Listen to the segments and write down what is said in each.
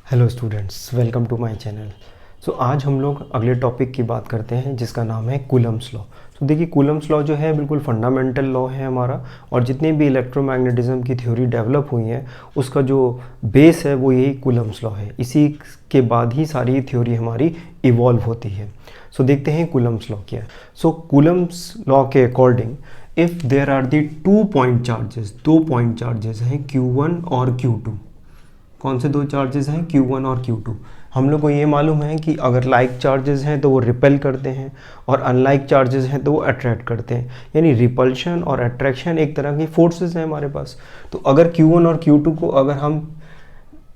Hello students, welcome to my channel. आज हम लोग अगले टॉपिक की बात करते हैं जिसका नाम है कूलम्स लॉ। देखिए, कूलम्स लॉ जो है बिल्कुल फंडामेंटल लॉ है हमारा, और जितने भी इलेक्ट्रोमैग्नेटिज्म की थ्योरी डेवलप हुई है उसका जो बेस है वो यही कूलम्स लॉ है। इसी के बाद ही सारी थ्योरी हमारी इवॉल्व होती है। देखते हैं कूलम्स लॉ क्या है। कूलम्स लॉ के according if there are the 2 point charges, 2 point charges हैं Q1 और Q2। कौन से दो चार्जेस हैं? Q1 और Q2। हम लोग को ये मालूम है कि अगर लाइक चार्जेस हैं तो वो रिपेल करते हैं और अनलाइक चार्जेस हैं तो वो अट्रैक्ट करते हैं। यानी रिपल्शन और अट्रैक्शन एक तरह की फोर्सेस हैं हमारे पास। तो अगर Q1 और Q2 को अगर हम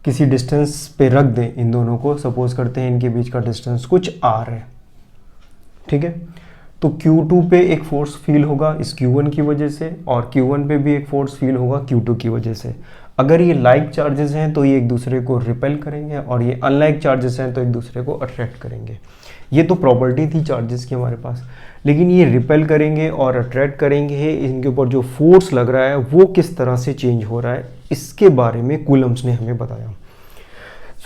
किसी डिस्टेंस पे रख दें, इन दोनों को सपोज करते हैं इनके बीच का डिस्टेंस कुछ r है, ठीक है, तो Q2 पे एक फोर्स फील होगा इस Q1 की वजह से, और Q1 पे भी एक फोर्स फील होगा Q2 की वजह से। अगर ये लाइक चार्जेस हैं तो ये एक दूसरे को रिपेल करेंगे, और ये अनलाइक चार्जेस हैं तो एक दूसरे को अट्रैक्ट करेंगे। ये तो प्रॉपर्टी थी चार्जेस की हमारे पास। लेकिन ये रिपेल करेंगे और अट्रैक्ट करेंगे, इनके ऊपर जो फोर्स लग रहा है वो किस तरह से चेंज हो रहा है, इसके बारे में कूलम्स ने हमें बताया।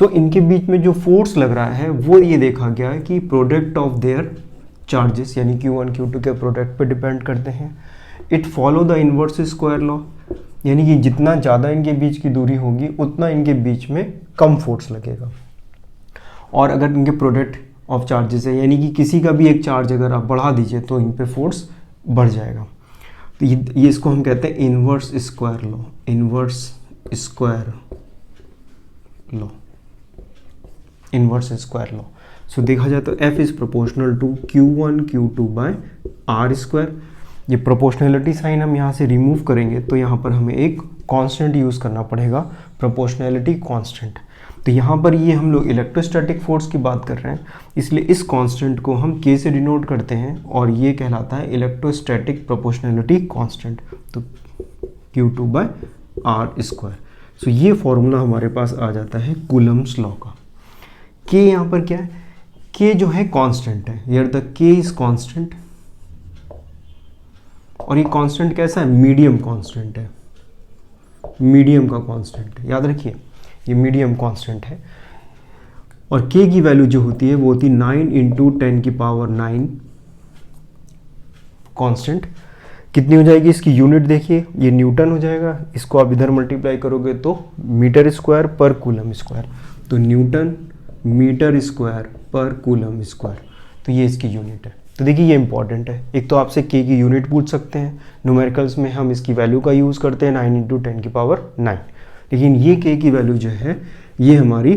इनके बीच में जो फोर्स लग रहा है वो ये देखा गया है कि प्रोडक्ट ऑफ देयर चार्जेस यानी Q1 Q2 के प्रोडक्ट पे डिपेंड करते हैं। It follow the inverse square law, यानी कि जितना ज़्यादा इनके बीच की दूरी होगी उतना इनके बीच में कम फोर्स लगेगा। और अगर इनके प्रोडक्ट ऑफ चार्जेस है, यानी कि किसी का भी एक चार्ज अगर आप बढ़ा दीजिए तो इन पे फोर्स बढ़ जाएगा। तो ये इसको हम कहते हैं inverse square law, inverse square law, inverse square law. देखा जाए तो F is proportional to Q1 Q2 by R square. ये प्रोपोर्शनलिटी साइन हम यहाँ से रिमूव करेंगे तो यहाँ पर हमें एक कांस्टेंट यूज़ करना पड़ेगा, प्रोपोर्शनलिटी कांस्टेंट। तो यहाँ पर ये हम लोग इलेक्ट्रोस्टैटिक फोर्स की बात कर रहे हैं, इसलिए इस कांस्टेंट को हम K से डिनोट करते हैं और ये कहलाता है इलेक्ट्रोस्टैटिक प्रोपोर्शनलिटी कांस्टेंट। तो Q2 बाय R स्क्वायर। ये फॉर्मूला हमारे पास आ जाता है कूलम्स लॉ का। K यहाँ पर क्या है? K जो है कांस्टेंट है, here the K is constant. और ये कांस्टेंट कैसा है? मीडियम कांस्टेंट है, मीडियम का कांस्टेंट है, याद रखिए ये मीडियम कांस्टेंट है। और K की वैल्यू जो होती है वो होती है 9 इंटू 10⁹ कांस्टेंट। कितनी हो जाएगी इसकी यूनिट? देखिए ये न्यूटन हो जाएगा, इसको आप इधर मल्टीप्लाई करोगे तो मीटर स्क्वायर पर कूलम स्क्वायर। तो न्यूटन मीटर स्क्वायर पर कूलम स्क्वायर, तो ये इसकी यूनिट है। तो देखिए ये इंपॉर्टेंट है, एक तो आपसे K की यूनिट पूछ सकते हैं, न्यूमेरिकल्स में हम इसकी वैल्यू का यूज़ करते हैं 9 इंटू 10⁹, लेकिन ये K की वैल्यू जो है ये हमारी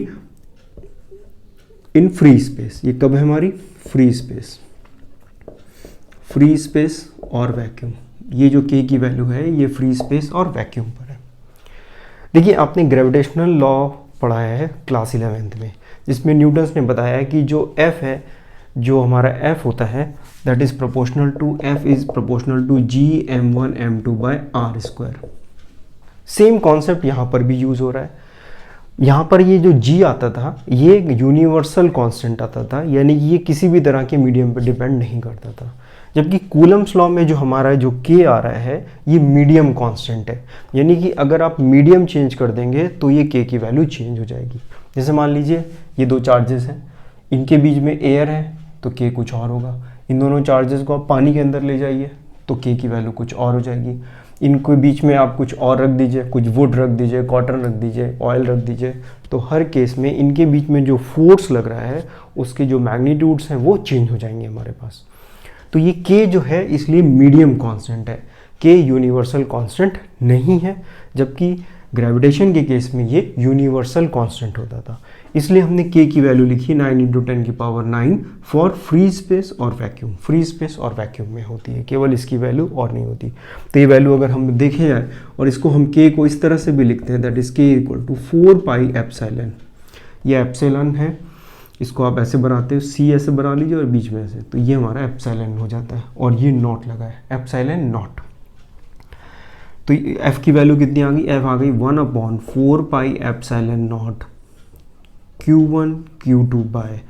इन फ्री स्पेस, ये कब है हमारी? फ्री स्पेस, फ्री स्पेस और वैक्यूम। ये जो K की वैल्यू है ये फ्री स्पेस और वैक्यूम पर है। देखिए आपने ग्रेविटेशनल लॉ पढ़ाया है क्लास 11th में, जिसमें न्यूटन्स ने बताया कि जो F है, जो हमारा F होता है that is proportional to F is proportional to Gm1 m2 by R square. Same concept यहाँ पर भी यूज़ हो रहा है। यहाँ पर ये जो G आता था ये एक यूनिवर्सल कांस्टेंट आता था, यानी कि ये किसी भी तरह के मीडियम पर डिपेंड नहीं करता था। जबकि कूलम्स लॉ में जो हमारा जो K आ रहा है ये मीडियम कांस्टेंट है, यानी कि अगर आप मीडियम चेंज कर देंगे तो ये K की वैल्यू चेंज हो जाएगी। जैसे मान लीजिए ये दो चार्जेस हैं, इनके बीच में एयर है तो K कुछ और होगा। इन दोनों चार्जेस को आप पानी के अंदर ले जाइए तो K की वैल्यू कुछ और हो जाएगी। इनके बीच में आप कुछ और रख दीजिए, कुछ वुड रख दीजिए, कॉटन रख दीजिए, ऑयल रख दीजिए, तो हर केस में इनके बीच में जो फोर्स लग रहा है उसके जो मैग्नीट्यूड्स हैं वो चेंज हो जाएंगे हमारे पास। तो ये K जो है इसलिए मीडियम कांस्टेंट है, K यूनिवर्सल कांस्टेंट नहीं है, जबकि ग्रेविटेशन के केस में ये यूनिवर्सल कांस्टेंट होता था। इसलिए हमने K की वैल्यू लिखी 9 इंटू 10⁹ फॉर फ्री स्पेस और वैक्यूम। फ्री स्पेस और वैक्यूम में होती है, केवल इसकी वैल्यू और नहीं होती। तो ये वैल्यू अगर हम देखे जाए और इसको हम K को इस तरह से भी लिखते हैं that is K equal to 4 pi epsilon. ये एप्सिलॉन है, इसको आप ऐसे बनाते हो, C ऐसे बना लीजिए और बीच में ऐसे, तो ये हमारा एप्सिलॉन हो जाता है, और ये नॉट लगा है, एप्सिलॉन नॉट। तो F की वैल्यू कितनी आ गई? F आ गई 1/4 pi epsilon naught Q1 Q2 by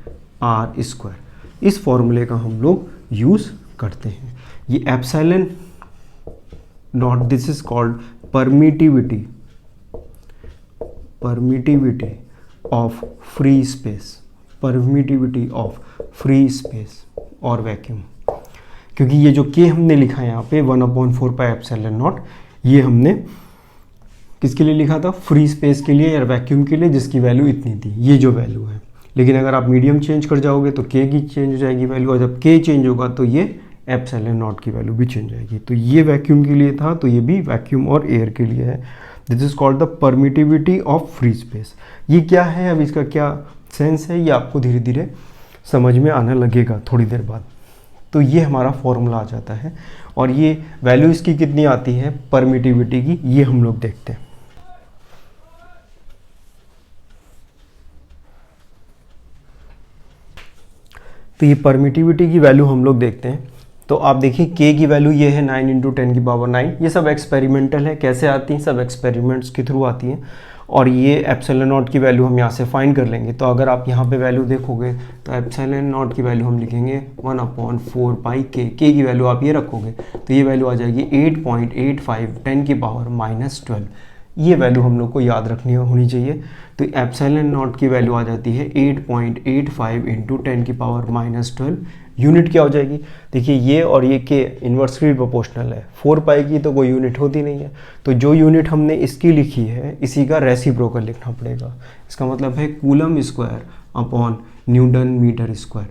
R square. इस फॉर्मूले का हम लोग यूज़ करते हैं। ये epsilon naught, this is called permittivity, permittivity of free space, permittivity of free space और वैक्यूम। क्योंकि ये जो के हमने लिखा है यहाँ पे 1/4πε0, ये हमने किसके लिए लिखा था, फ्री स्पेस के लिए या वैक्यूम के लिए, जिसकी वैल्यू इतनी थी, ये जो वैल्यू है। लेकिन अगर आप मीडियम चेंज कर जाओगे तो के की चेंज हो जाएगी वैल्यू, और जब के चेंज होगा तो ये ε0 की वैल्यू भी चेंज जाएगी। तो ये वैक्यूम के लिए था, तो ये भी वैक्यूम और एयर के लिए है। This is called the permittivity of free space. ये क्या है, अब इसका क्या सेंस है, ये आपको धीरे धीरे समझ में आने लगेगा थोड़ी देर बाद। तो ये हमारा फॉर्मूला आ जाता है, और ये वैल्यू इसकी कितनी आती है परमिटिविटी की, ये हम लोग देखते हैं। तो ये परमिटिविटी की वैल्यू हम लोग देखते हैं। तो आप देखिए के की वैल्यू ये है 9 × 10⁹। ये सब एक्सपेरिमेंटल है, कैसे आती हैं, सब एक्सपेरिमेंट्स के थ्रू आती हैं। और ये ε0 की वैल्यू हम यहाँ से फाइंड कर लेंगे। तो अगर आप यहाँ पे वैल्यू देखोगे तो ε0 की वैल्यू हम लिखेंगे 1/4πk। के की वैल्यू आप ये रखोगे तो ये वैल्यू आ जाएगी 8.85 10⁻12। ये वैल्यू हम लोग को याद रखनी होनी चाहिए। तो ε0 की वैल्यू आ जाती है 8.85 × 10⁻12। यूनिट क्या हो जाएगी, देखिए ये और ये के इन्वर्सली प्रोपोर्शनल है। 4π की तो कोई यूनिट होती नहीं है, तो जो यूनिट हमने इसकी लिखी है इसी का रेसिप्रोकल लिखना पड़ेगा। इसका मतलब है coulomb square upon newton metre square.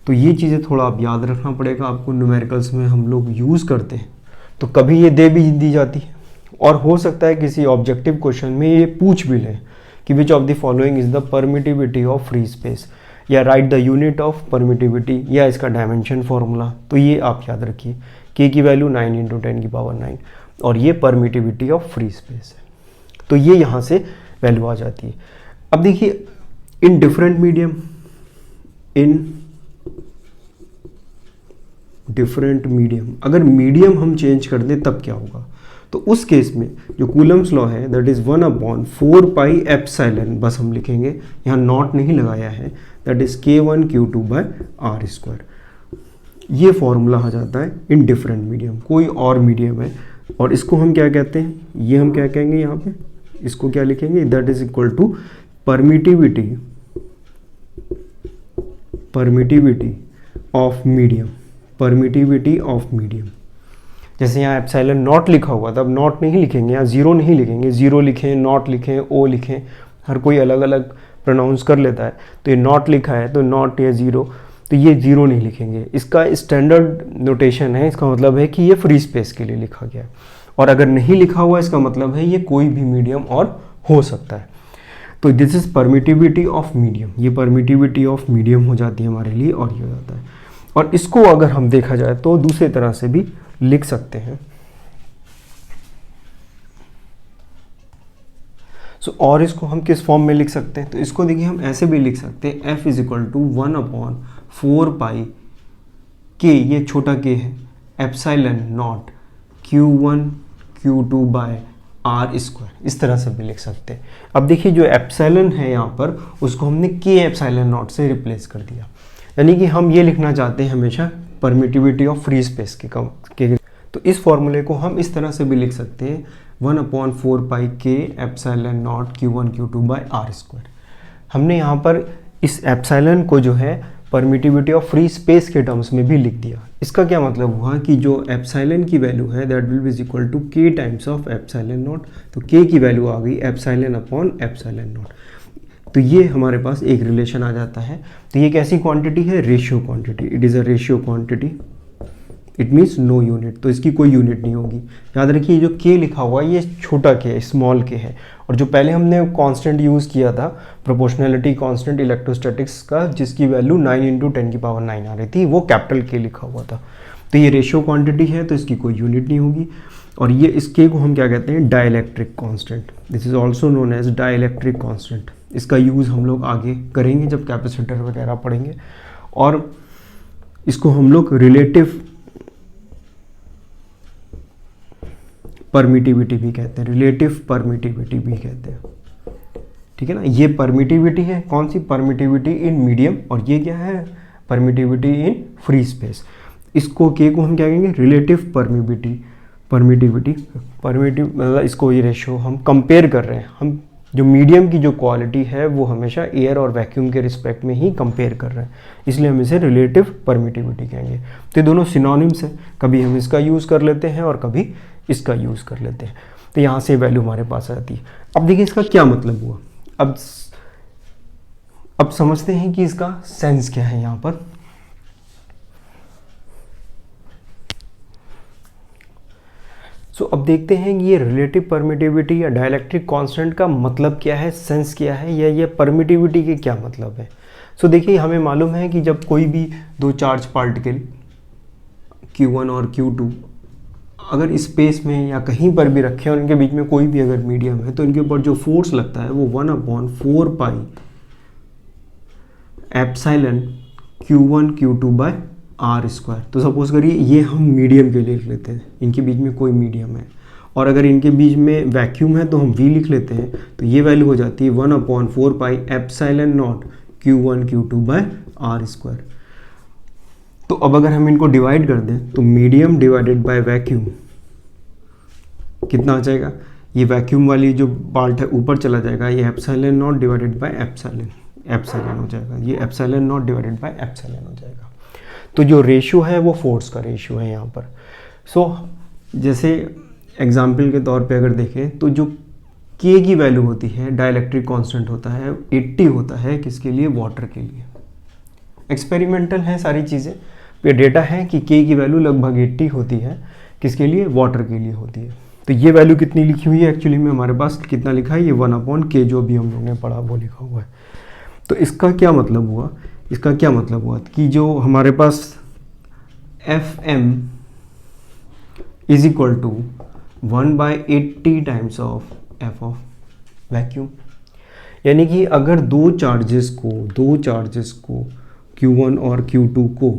तो ये चीज़ें थोड़ा आप याद रखना पड़ेगा आपको, न्यूमेरिकल्स में हम लोग यूज़ करते हैं तो कभी ये दे भी दी जाती है, और हो सकता है किसी ऑब्जेक्टिव क्वेश्चन में ये पूछ भी लें कि which of the following is the permittivity of free space, या write the unit of permittivity, या इसका डायमेंशन फॉर्मूला। तो ये आप याद रखिए, के की वैल्यू 9 × 10⁹ और ये परमिटिविटी ऑफ फ्री स्पेस है। तो ये यहाँ से वैल्यू आ जाती है। अब देखिए in different medium, in different medium, अगर मीडियम हम चेंज कर दें तब क्या होगा, तो उस केस में जो कूलम्स लॉ है दैट इज़ 1/4πε, बस हम लिखेंगे, यहाँ नॉट नहीं लगाया है, दैट इज़ K1Q2/R²। ये फॉर्मूला आ जाता है इन डिफरेंट मीडियम। कोई और मीडियम है और इसको हम क्या कहते हैं, ये हम क्या कहेंगे यहाँ पे, इसको क्या लिखेंगे, that is equal to permittivity of medium, permittivity of medium. जैसे यहाँ ε0 लिखा हुआ था, अब नॉट नहीं लिखेंगे, यहाँ जीरो नहीं लिखेंगे, जीरो लिखें, नॉट लिखें, ओ लिखें, हर कोई अलग अलग प्रोनाउंस कर लेता है। तो ये नॉट लिखा है तो नॉट या जीरो, तो ये जीरो नहीं लिखेंगे। इसका स्टैंडर्ड नोटेशन है, इसका मतलब है कि ये फ्री स्पेस के लिए लिखा गया है। और अगर नहीं लिखा हुआ इसका मतलब है ये कोई भी मीडियम और हो सकता है। तो this is permittivity of medium, ये परमिटिविटी ऑफ मीडियम हो जाती है हमारे लिए, और ये हो जाता है। और इसको अगर हम देखा जाए तो दूसरे तरह से भी लिख सकते हैं। और इसको हम किस फॉर्म में लिख सकते हैं, तो इसको देखिए हम ऐसे भी लिख सकते हैं, F is equal to 1/4π k, ये छोटा k है, ε0 Q1 Q2/R², इस तरह से भी लिख सकते हैं। अब देखिए जो एप्सिलॉन है यहाँ पर उसको हमने k ε0 से रिप्लेस कर दिया, यानी कि हम ये लिखना चाहते हैं हमेशा परमिटिविटी ऑफ फ्री स्पेस के तो इस फॉर्मूले को हम इस तरह से भी लिख सकते हैं 1/4π k ε0 Q1 Q2/R²। हमने यहाँ पर इस एप्सिलॉन को जो है परमिटिविटी ऑफ फ्री स्पेस के टर्म्स में भी लिख दिया। इसका क्या मतलब हुआ कि जो एप्सिलॉन की वैल्यू है that will be equal to k times of ε0। तो k की वैल्यू आ गई ε/ε0। तो ये हमारे पास एक रिलेशन आ जाता है। तो ये कैसी क्वांटिटी है, ratio quantity, it is a ratio quantity, it means no unit, तो इसकी कोई यूनिट नहीं होगी। याद रखिए जो k लिखा हुआ है ये छोटा k है, स्मॉल k है, और जो पहले हमने कांस्टेंट यूज़ किया था प्रोपोर्शनैलिटी कांस्टेंट इलेक्ट्रोस्टैटिक्स का, जिसकी वैल्यू 9 × 10⁹ आ रही थी, वो कैपिटल k लिखा हुआ था। तो ये रेशियो क्वांटिटी है तो इसकी कोई यूनिट नहीं होगी। और ये इस k को हम क्या कहते हैं, dielectric constant, this is also known as dielectric constant. इसका यूज़ हम लोग आगे करेंगे जब कैपेसिटर वगैरह पढ़ेंगे। और इसको हम लोग रिलेटिव परमिटिविटी भी कहते हैं, रिलेटिव परमिटिविटी भी कहते हैं, ठीक है ना। ये परमिटिविटी है, कौन सी, परमिटिविटी इन मीडियम, और ये क्या है, परमिटिविटी इन फ्री स्पेस। इसको के को हम क्या कहेंगे, रिलेटिव परमिटिविटी मतलब इसको ये रेशियो हम कंपेयर कर रहे हैं, हम जो मीडियम की जो क्वालिटी है वो हमेशा एयर और वैक्यूम के रिस्पेक्ट में ही कंपेयर कर रहे हैं, इसलिए हम इसे रिलेटिव परमिटिविटी कहेंगे। तो ये दोनों सिनोनिम्स हैं, कभी हम इसका यूज़ कर लेते हैं और कभी इसका यूज़ कर लेते हैं। तो यहाँ से वैल्यू हमारे पास आती है। अब देखिए इसका क्या मतलब हुआ, अब समझते हैं कि इसका सेंस क्या है यहाँ पर। अब देखते हैं कि ये रिलेटिव परमिटिविटी या डाइलेक्ट्रिक कांस्टेंट का मतलब क्या है, सेंस क्या है, या ये परमिटिविटी के क्या मतलब है। देखिए हमें मालूम है कि जब कोई भी दो चार्ज पार्टिकल Q1 और Q2 अगर स्पेस में या कहीं पर भी रखे और इनके बीच में कोई भी अगर मीडियम है तो इनके ऊपर जो फोर्स लगता है वो 1/4 pi epsilon Q1 Q2 by R square. तो सपोज करिए ये हम मीडियम के लिए लिख लेते हैं, इनके बीच में कोई मीडियम है, और अगर इनके बीच में वैक्यूम है तो हम V लिख लेते हैं। तो ये वैल्यू हो जाती है 1/4 pi epsilon naught Q1 Q2 by R square. तो अब अगर हम इनको डिवाइड कर दें तो मीडियम डिवाइडेड बाय वैक्यूम कितना आ जाएगा, ये वैक्यूम वाली जो पार्ट है ऊपर चला जाएगा, ये epsilon not divided by epsilon हो जाएगा, ये epsilon not divided by epsilon हो जाएगा। तो जो रेशियो है वो फोर्स का रेशियो है यहाँ पर। जैसे एग्जाम्पल के तौर पे अगर देखें तो जो K की वैल्यू होती है डाइलेक्ट्रिक कांस्टेंट होता है 80 होता है, किसके लिए, वाटर के लिए। एक्सपेरिमेंटल है सारी चीज़ें, ये डेटा है कि K की वैल्यू लगभग 80 होती है, किसके लिए, वाटर के लिए होती है। तो ये वैल्यू कितनी लिखी हुई है एक्चुअली में हमारे पास कितना लिखा है, ये 1/K जो भी हम लोगों ने पढ़ा वो लिखा हुआ है। तो इसका क्या मतलब हुआ, कि जो हमारे पास Fm is equal to 1/80 times of F of vacuum. यानी कि अगर दो चार्जेस को Q1 और Q2 को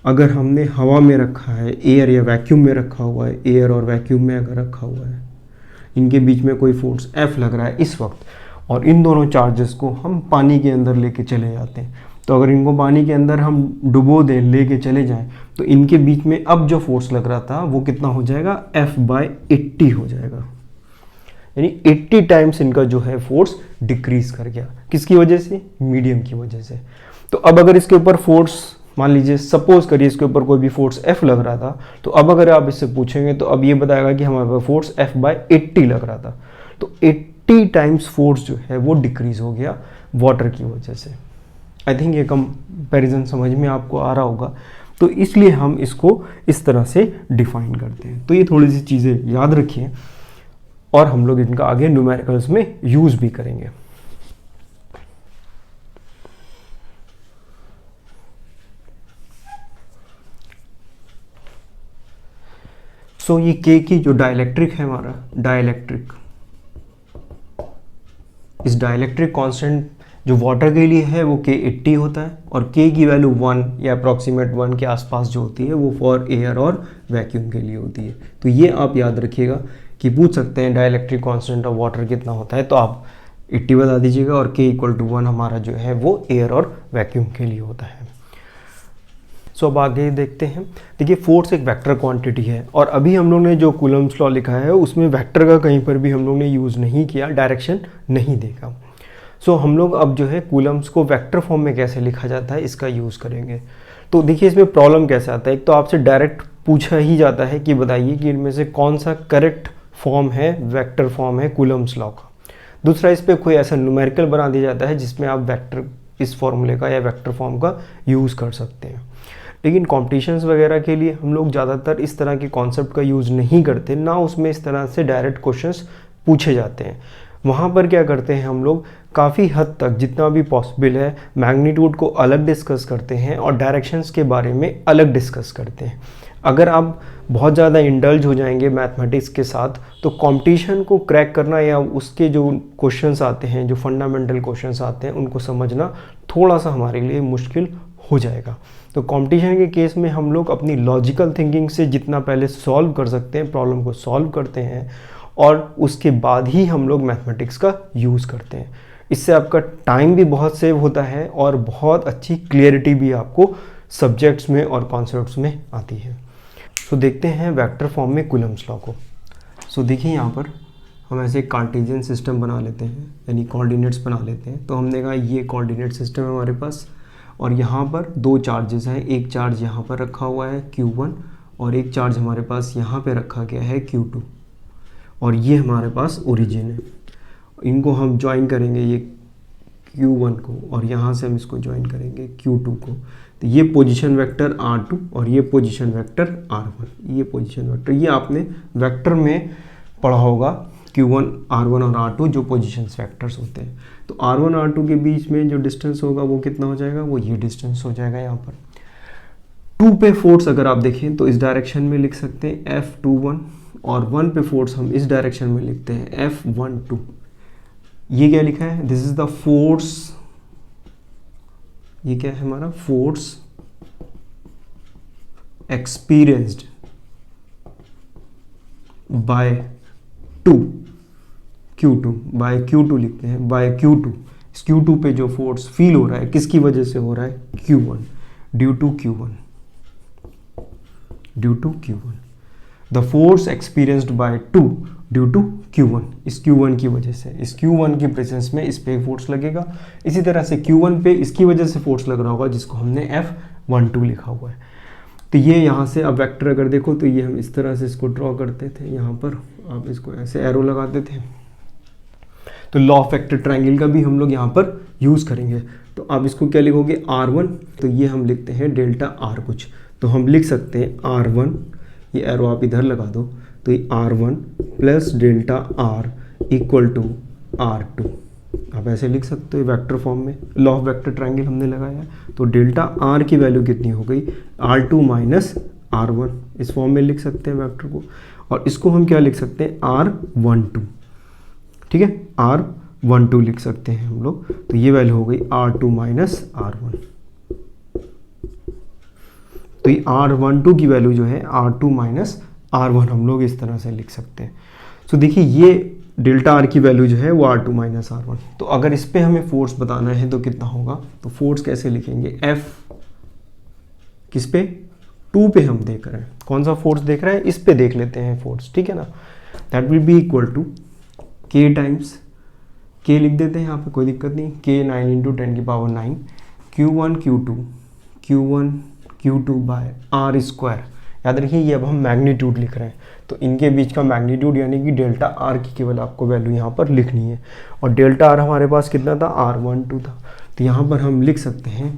अगर हमने हवा में रखा है, एयर या वैक्यूम में रखा हुआ है, एयर और वैक्यूम में अगर रखा हुआ है, इनके बीच में कोई फोर्स F लग रहा है इस वक्त, और इन दोनों चार्जेस को हम पानी के अंदर लेके चले जाते हैं, तो अगर इनको पानी के अंदर हम डुबो दें, लेके चले जाएं, तो इनके बीच में अब जो फोर्स लग रहा था वो कितना हो जाएगा, F/80 हो जाएगा। यानी 80 टाइम्स इनका जो है फोर्स डिक्रीज कर गया, किसकी वजह से, मीडियम की वजह से। तो अब अगर इसके ऊपर फोर्स, मान लीजिए सपोज करिए इसके ऊपर कोई भी फोर्स F लग रहा था, तो अब अगर आप इससे पूछेंगे तो अब ये बताएगा कि हमारे पास फोर्स F/80 लग रहा था। तो 80 टाइम्स फोर्स जो है वो डिक्रीज हो गया वाटर की वजह से। आई थिंक ये कंपैरिजन समझ में आपको आ रहा होगा। तो इसलिए हम इसको इस तरह से डिफाइन करते हैं। तो ये थोड़ी सी चीज़ें याद रखिए और हम लोग इनका आगे न्यूमेरिकल्स में यूज़ भी करेंगे। ये K की जो डाइलेक्ट्रिक है हमारा, इस डाइलेक्ट्रिक कांस्टेंट जो वाटर के लिए है वो K 80 होता है, और K की वैल्यू 1 या अप्रॉक्सीमेट 1 के आसपास जो होती है वो फॉर एयर और वैक्यूम के लिए होती है। तो ये आप याद रखिएगा कि पूछ सकते हैं डाइलेक्ट्रिक कांस्टेंट ऑफ वाटर कितना होता है, तो आप 80 बता दीजिएगा, और K = 1 हमारा जो है वो एयर और वैक्यूम के लिए होता है। अब आगे देखते हैं। देखिए फोर्स एक वेक्टर क्वांटिटी है, और अभी हम लोग ने जो कूलम्स लॉ लिखा है उसमें वेक्टर का कहीं पर भी हम लोग ने यूज़ नहीं किया, डायरेक्शन नहीं देखा। हम लोग अब जो है कूलम्स को वेक्टर फॉर्म में कैसे लिखा जाता है इसका यूज़ करेंगे। तो देखिए इसमें प्रॉब्लम कैसे आता है, एक तो आपसे डायरेक्ट पूछा ही जाता है कि बताइए कि इनमें से कौन सा करेक्ट फॉर्म है, वेक्टर फॉर्म है कूलम्स लॉ का। दूसरा, इस पर कोई ऐसा न्यूमेरिकल बना दिया जाता है जिसमें आप वेक्टर, इस फॉर्मूले का या वेक्टर फॉर्म का यूज़ कर सकते हैं। लेकिन कॉम्पिटिशन्स वगैरह के लिए हम लोग ज़्यादातर इस तरह के कॉन्सेप्ट का यूज़ नहीं करते, ना उसमें इस तरह से डायरेक्ट क्वेश्चंस पूछे जाते हैं। वहाँ पर क्या करते हैं हम लोग, काफ़ी हद तक जितना भी पॉसिबल है मैग्नीट्यूड को अलग डिस्कस करते हैं और डायरेक्शंस के बारे में अलग डिस्कस करते हैं। अगर आप बहुत ज़्यादा इंडल्ज हो जाएंगे मैथमेटिक्स के साथ तो कंपटीशन को क्रैक करना या उसके जो क्वेश्चंस आते हैं, जो फंडामेंटल क्वेश्चंस आते हैं, उनको समझना थोड़ा सा हमारे लिए मुश्किल हो जाएगा। तो कंपटीशन के केस में हम लोग अपनी लॉजिकल थिंकिंग से जितना पहले सॉल्व कर सकते हैं, प्रॉब्लम को सॉल्व करते हैं, और उसके बाद ही हम लोग मैथमेटिक्स का यूज़ करते हैं। इससे आपका टाइम भी बहुत सेव होता है और बहुत अच्छी क्लियरिटी भी आपको सब्जेक्ट्स में और कॉन्सेप्ट्स में आती है। देखते हैं वेक्टर फॉर्म में कूलम्स लॉ को। देखिए यहाँ पर हम ऐसे कार्टेशियन सिस्टम बना लेते हैं, यानी कोऑर्डिनेट्स बना लेते हैं। तो हमने कहा ये कोऑर्डिनेट सिस्टम है हमारे पास, और यहाँ पर दो चार्जेस हैं, एक चार्ज यहाँ पर रखा हुआ है Q1 और एक चार्ज हमारे पास यहाँ पे रखा गया है Q2, और ये हमारे पास ओरिजिन है। इनको हम ज्वाइन करेंगे, ये Q1 को, और यहाँ से हम इसको ज्वाइन करेंगे Q2 को। तो ये पोजीशन वेक्टर R2 और ये पोजीशन वेक्टर R1, ये पोजीशन वेक्टर, ये आपने वेक्टर में पढ़ा होगा Q1, R1 और R2 जो पोजीशंस वेक्टर्स होते हैं। तो R1 R2 के बीच में जो डिस्टेंस होगा वो कितना हो जाएगा, वो ये डिस्टेंस हो जाएगा। यहाँ पर 2 पे फोर्स अगर आप देखें तो इस डायरेक्शन में लिख सकते हैं F21, और 1 पे फोर्स हम इस डायरेक्शन में लिखते हैं F12। ये क्या लिखा है, दिस इज द फोर्स, ये क्या है हमारा, force experienced bye Q2 bye Q2 लिखते हैं, बाय Q2। इस Q2 पे जो फोर्स फील हो रहा है किसकी वजह से हो रहा है, Q1, due to Q1, due to Q1। The force experienced by 2 due to Q1, इस Q1 की वजह से, इस Q1 की प्रेजेंस में इस पे फोर्स लगेगा। इसी तरह से Q1 पे इसकी वजह से फोर्स लग रहा होगा, जिसको हमने F12 लिखा हुआ है। तो ये यहाँ से अब वेक्टर अगर देखो तो ये हम इस तरह से इसको ड्रॉ करते थे, यहाँ पर आप इसको ऐसे एरो लगाते थे। तो लॉ ऑफ वेक्टर ट्रायंगल का भी हम लोग यहाँ पर यूज़ करेंगे। तो आप इसको क्या लिखोगे, R1, तो ये हम लिखते हैं डेल्टा R कुछ, तो हम लिख सकते हैं R1, ये एरो आप इधर लगा दो, तो ये R1 plus delta R equal to R2, आप ऐसे लिख सकते हो वेक्टर फॉर्म में। लॉ ऑफ वेक्टर ट्रायंगल हमने लगाया, तो डेल्टा R की वैल्यू कितनी हो गई, R2 माइनस R1, इस फॉर्म में लिख सकते हैं वेक्टर को। और इसको हम क्या लिख सकते हैं, R12, ठीक है, R12 लिख सकते हैं हम लोग। तो ये वैल्यू हो गई R2 माइनस R1। तो ये R12 की वैल्यू जो है R2 माइनस R1 हम लोग इस तरह से लिख सकते हैं। तो देखिए ये डेल्टा R की वैल्यू जो है वो R2 माइनस R1। तो अगर इस पे हमें फोर्स बताना है तो कितना होगा, तो फोर्स कैसे लिखेंगे, F किस पे, 2 पे हम देख रहे हैं, कौन सा फोर्स देख रहे हैं, इस पे देख लेते हैं फोर्स, ठीक है ना। That will be equal to K times, K लिख देते हैं यहाँ पे, कोई दिक्कत नहीं, K 9 इंटू 10 की power 9 Q1 Q2 by R square. याद रखिए ये अब हम मैग्नीट्यूड लिख रहे हैं, तो इनके बीच का मैग्नीट्यूड यानी कि डेल्टा R की केवल आपको वैल्यू यहाँ पर लिखनी है। और डेल्टा R हमारे पास कितना था, R12 था, तो यहाँ पर हम लिख सकते हैं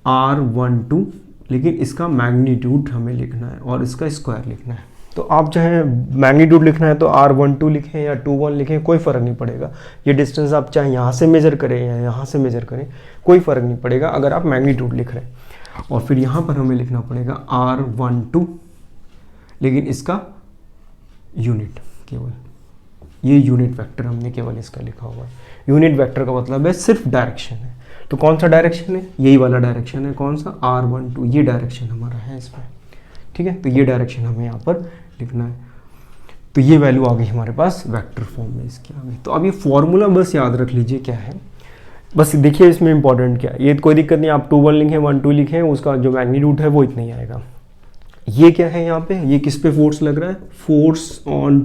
R12, लेकिन इसका मैग्नीट्यूड हमें लिखना है और इसका स्क्वायर लिखना है। तो आप चाहे मैग्नीट्यूड लिखना है तो R12 लिखें या 21 लिखें, कोई फ़र्क नहीं पड़ेगा। ये डिस्टेंस आप चाहे यहाँ से मेज़र करें या यहाँ से मेज़र करें, कोई फ़र्क नहीं पड़ेगा अगर आप मैग्नीट्यूड लिख रहे हैं। और फिर यहाँ पर हमें लिखना पड़ेगा R12, लेकिन इसका यूनिट, केवल ये यूनिट वेक्टर हमने केवल इसका लिखा हुआ है। यूनिट वेक्टर का मतलब है सिर्फ डायरेक्शन है। तो कौन सा डायरेक्शन है, यही वाला डायरेक्शन है, कौन सा, R12, ये डायरेक्शन हमारा है इसमें, ठीक है। तो ये डायरेक्शन हमें यहाँ पर लिखना है। तो ये वैल्यू आ गई हमारे पास वेक्टर फॉर्म में इसकी आ गई। तो अब ये फॉर्मूला बस याद रख लीजिए क्या है, बस देखिए इसमें इंपॉर्टेंट क्या है, ये कोई दिक्कत नहीं, आप 21 लिखें 12 लिखें, उसका जो मैग्नीट्यूड है वो इतना ही आएगा। ये क्या है यहाँ पे, ये किस पे फोर्स लग रहा है, force on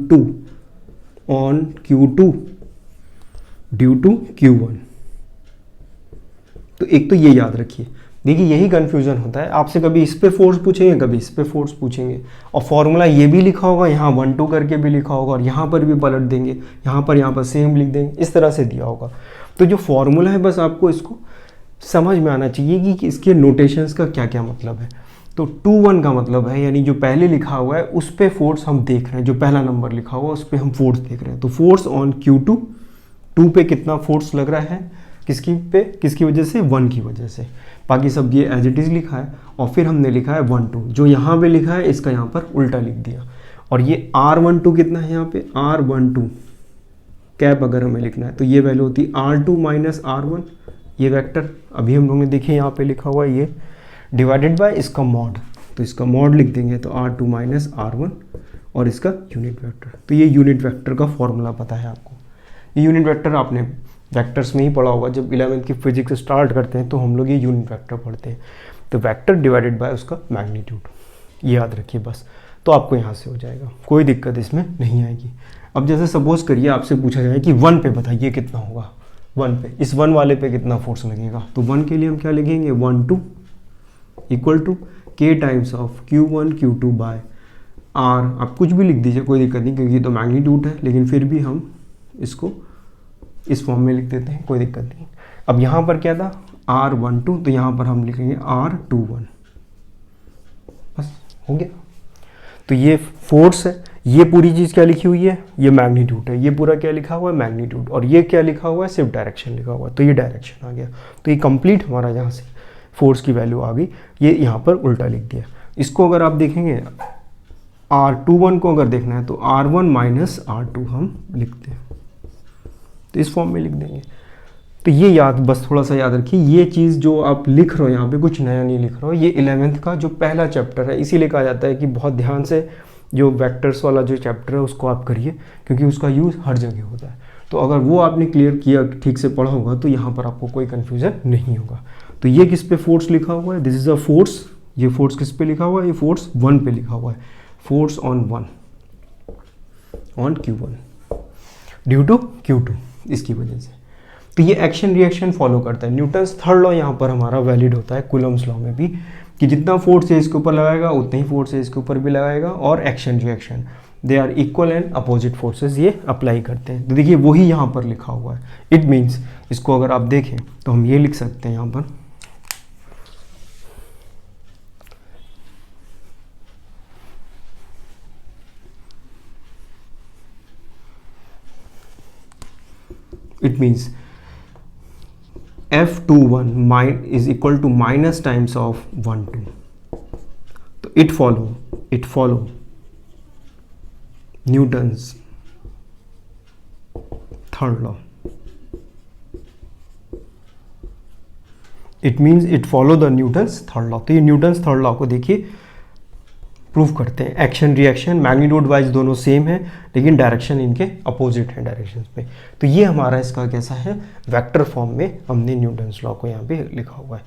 Q2 due to Q1। तो एक तो ये याद रखिए, देखिए यही कंफ्यूजन होता है, आपसे कभी इस पे फोर्स पूछेंगे, कभी इस पे फोर्स पूछेंगे, और फॉर्मूला ये भी लिखा होगा, यहाँ 1-2 करके भी लिखा होगा, और यहाँ पर भी पलट देंगे, यहाँ पर सेम लिख देंगे, इस तरह से दिया होगा। तो जो फॉर्मूला है बस आपको इसको समझ में आना चाहिए कि इसके नोटेशंस का क्या क्या मतलब है। तो 2-1 का मतलब है, यानी जो पहले लिखा हुआ है उस पे फोर्स हम देख रहे हैं, जो पहला नंबर लिखा हुआ है उस पे हम फोर्स देख रहे हैं। तो फोर्स ऑन Q2, 2 पे कितना फोर्स लग रहा है, किसकी वजह से, 1 की वजह से। बाकी सब ये एज इट इज़ लिखा है, और फिर हमने लिखा है 1-2, जो यहाँ पे लिखा है इसका यहाँ पर उल्टा लिख दिया। और ये R12 कितना है यहाँ पे, R12 कैप अगर हमें लिखना है तो ये वैल्यू होती है R2 माइनस R1, ये वेक्टर अभी हम लोगों ने देखे यहाँ पे लिखा हुआ है, ये डिवाइडेड बाय इसका मॉड, तो इसका मॉड लिख देंगे तो R2 माइनस R1 और इसका यूनिट वेक्टर। तो ये यूनिट वेक्टर का फॉर्मूला पता है आपको। ये यूनिट वेक्टर आपने वेक्टर्स में ही पढ़ा होगा, जब 11वीं की फिजिक्स स्टार्ट करते हैं तो हम लोग ये यूनिट वेक्टर पढ़ते हैं। तो वेक्टर डिवाइडेड बाय उसका मैग्नीट्यूड, ये याद रखिए बस, तो आपको यहाँ से हो जाएगा, कोई दिक्कत इसमें नहीं आएगी। अब जैसे सपोज करिए आपसे पूछा जाए कि 1 पे बताइए कितना होगा, 1 पे, इस 1 वाले पे कितना फोर्स लगेगा, तो 1 के लिए हम क्या लिखेंगे, 1 2 equal to K times of Q1 Q2 by R। आप कुछ भी लिख दीजिए, कोई दिक्कत नहीं, क्योंकि तो मैग्नीट्यूड है, लेकिन फिर भी हम इसको इस फॉर्म में लिख देते हैं, कोई दिक्कत नहीं। अब यहाँ पर क्या था, R12, तो यहाँ पर हम लिखेंगे R21, बस हो गया। तो ये फोर्स है, ये पूरी चीज़ क्या लिखी हुई है, ये मैग्नीट्यूड है, ये पूरा क्या लिखा हुआ है, मैग्नीट्यूड, और ये क्या लिखा हुआ है, सिर्फ डायरेक्शन लिखा हुआ है, तो ये डायरेक्शन आ गया। तो ये कंप्लीट हमारा यहाँ से फोर्स की वैल्यू आ गई, ये यहाँ पर उल्टा लिख दिया। इसको अगर आप देखेंगे R21 को अगर देखना है तो R1 माइनस R2 हम लिखते हैं, तो इस फॉर्म में लिख देंगे। तो ये याद, बस थोड़ा सा याद रखिए, ये चीज़ जो आप लिख रहे हो यहाँ पे कुछ नया नहीं लिख रहे हो, ये 11th का जो पहला चैप्टर है, इसीलिए कहा जाता है कि बहुत ध्यान से जो वेक्टर्स वाला जो चैप्टर है उसको आप करिए, क्योंकि उसका यूज़ हर जगह होता है। तो अगर वो आपने क्लियर किया, ठीक से पढ़ा होगा, तो यहाँ पर आपको कोई कन्फ्यूज़न नहीं होगा। तो ये किस पे फोर्स लिखा हुआ है, दिस इज़ अ फोर्स, ये फोर्स किस पे लिखा हुआ है, ये फोर्स 1 पे लिखा हुआ है, force on 1 on Q1 due to Q2, इसकी वजह से। तो ये एक्शन रिएक्शन फॉलो करता है। न्यूटन्स थर्ड लॉ यहाँ पर हमारा वैलिड होता है कूलम्स लॉ में भी, कि जितना फोर्स है इसके ऊपर लगाएगा उतना ही फोर्स है इसके ऊपर भी लगाएगा, और action reaction they are equal and opposite forces ये अप्लाई करते हैं। तो देखिए वही यहाँ पर लिखा हुआ है। इट मीन्स इसको अगर आप देखें तो हम ये लिख सकते हैं यहाँ पर, it means F21 is equal to minus times of 1 2, तो it follow Newton's third law, it means it follow the Newton's third law। तो ये न्यूटन्स थर्ड लॉ को देखिए प्रूव करते हैं। एक्शन रिएक्शन मैग्नीट्यूड वाइज दोनों सेम है, लेकिन डायरेक्शन इनके अपोजिट है डायरेक्शंस पे। तो ये हमारा इसका कैसा है, वेक्टर फॉर्म में हमने न्यूटन्स लॉ को यहाँ पे लिखा हुआ है।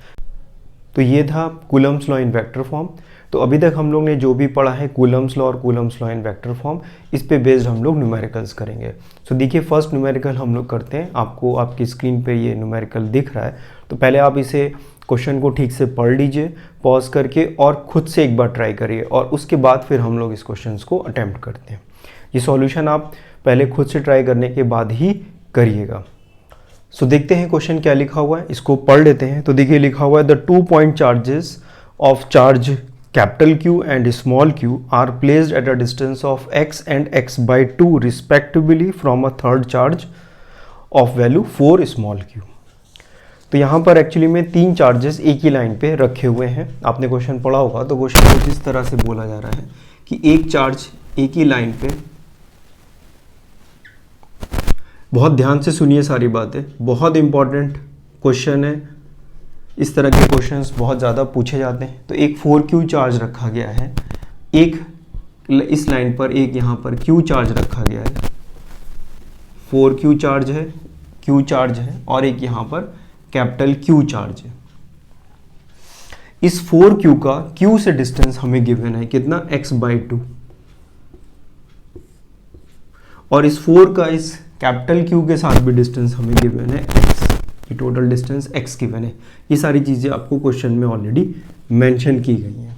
तो ये था Coulomb's law in vector form. तो अभी तक हम लोग ने जो भी पढ़ा है कूलम्स लॉ और Coulomb's law in vector form, इस पे बेस्ड हम लोग न्यूमेरिकल्स करेंगे। तो देखिए फर्स्ट न्यूमेरिकल हम लोग करते हैं, आपको आपकी स्क्रीन पे ये न्यूमेरिकल दिख रहा है। तो पहले आप इसे क्वेश्चन को ठीक से पढ़ लीजिए पॉज करके, और खुद से एक बार ट्राई करिए, और उसके बाद फिर हम लोग इस क्वेश्चन को अटेम्प्ट करते हैं। ये सॉल्यूशन आप पहले खुद से ट्राई करने के बाद ही करिएगा। सो देखते हैं क्वेश्चन क्या लिखा हुआ है, इसको पढ़ लेते हैं। तो देखिए लिखा हुआ है, the 2 point charges of charge capital Q and small q are placed at a distance of x and x/2 respectively from a third charge of value 4 small q। तो यहाँ पर एक्चुअली में 3 चार्जेस एक ही लाइन पे रखे हुए हैं। आपने क्वेश्चन पढ़ा होगा, तो क्वेश्चन को जिस तरह से बोला जा रहा है कि एक चार्ज एक ही लाइन पे, बहुत ध्यान से सुनिए सारी बातें, बहुत इंपॉर्टेंट क्वेश्चन है। इस तरह के क्वेश्चंस बहुत ज़्यादा पूछे जाते हैं। तो एक 4q चार्ज रखा गया है, एक इस लाइन पर, एक यहाँ पर q चार्ज रखा गया है, 4q चार्ज है, q चार्ज है, और एक यहाँ पर कैपिटल Q चार्ज है। इस 4q का q से डिस्टेंस हमें गिवन है कितना, x/2, और इस 4 का इस कैपिटल Q के साथ भी डिस्टेंस हमें गिवन है x, ये टोटल डिस्टेंस x गिवन है। ये सारी चीज़ें आपको क्वेश्चन में ऑलरेडी मेंशन की गई हैं।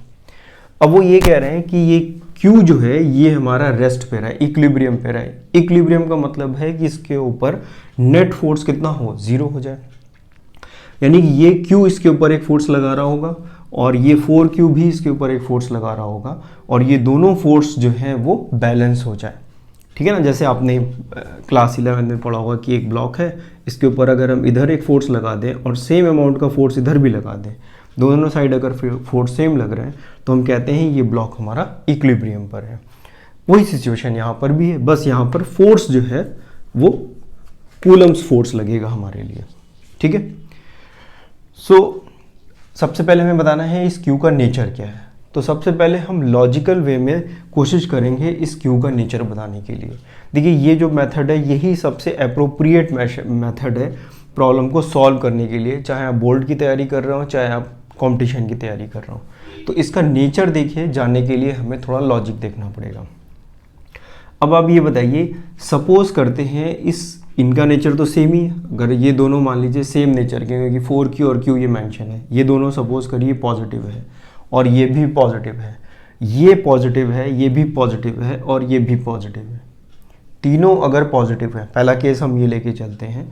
अब वो ये कह रहे हैं कि ये Q जो है ये हमारा रेस्ट पे रहा है, इक्विलिब्रियम पे रहा है। इक्विलिब्रियम का मतलब है कि इसके ऊपर नेट फोर्स कितना हो, 0 हो जाए, यानी कि ये Q इसके ऊपर एक फोर्स लगा रहा होगा, और ये 4q भी इसके ऊपर एक फोर्स लगा रहा होगा, और ये दोनों फोर्स जो है वो बैलेंस हो जाए। ठीक है ना, जैसे आपने क्लास 11 में पढ़ा होगा कि एक ब्लॉक है, इसके ऊपर अगर हम इधर एक फोर्स लगा दें और सेम अमाउंट का फोर्स इधर भी लगा दें, दोनों साइड अगर फोर्स सेम लग रहे हैं, तो हम कहते हैं ये ब्लॉक हमारा इक्विलिब्रियम पर है। वही सिचुएशन यहाँ पर भी है, बस यहाँ पर फोर्स जो है वो कूलम्स फोर्स लगेगा हमारे लिए। ठीक है, सो सबसे पहले हमें बताना है इस Q का नेचर क्या है। तो सबसे पहले हम लॉजिकल वे में कोशिश करेंगे इस Q का नेचर बताने के लिए। देखिए ये जो मेथड है यही सबसे अप्रोप्रिएट मेथड है प्रॉब्लम को सॉल्व करने के लिए, चाहे आप बोर्ड की तैयारी कर रहे हो, चाहे आप कंपटीशन की तैयारी कर रहे हो। तो इसका नेचर देखिए, जानने के लिए हमें थोड़ा लॉजिक देखना पड़ेगा। अब आप ये बताइए, सपोज करते हैं इनका नेचर तो सेम ही है, अगर ये दोनों मान लीजिए सेम नेचर के, क्योंकि 4Q और Q ये मेंशन है, ये दोनों सपोज करिए पॉजिटिव है और ये भी पॉजिटिव है, ये पॉजिटिव है, ये भी पॉजिटिव है और ये भी पॉजिटिव है, तीनों अगर पॉजिटिव है, पहला केस हम ये लेके चलते हैं,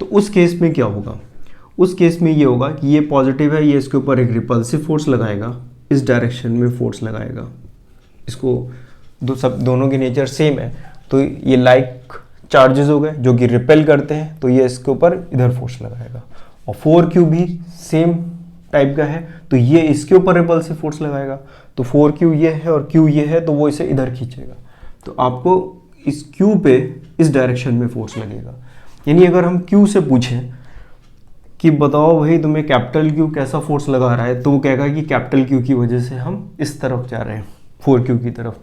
तो उस केस में क्या होगा? उस केस में ये होगा कि ये पॉजिटिव है, ये इसके ऊपर एक रिपल्सिव फोर्स लगाएगा, इस डायरेक्शन में फोर्स लगाएगा, इसको दोनों के नेचर सेम है, तो ये लाइक चार्जेस हो गए जो कि रिपेल करते हैं, तो ये इसके ऊपर इधर फोर्स लगाएगा। और 4Q भी सेम टाइप का है, तो ये इसके ऊपर रिपल्सिव फोर्स लगाएगा, तो 4Q ये है और Q ये है, तो वो इसे इधर खींचेगा, तो आपको इस Q पे इस डायरेक्शन में फोर्स लगेगा। यानी अगर हम Q से पूछें कि बताओ भाई तुम्हें कैपिटल Q कैसा फोर्स लगा रहा है, तो वो कहेगा कि कैपिटल Q की वजह से हम इस तरफ जा रहे हैं, 4Q की तरफ।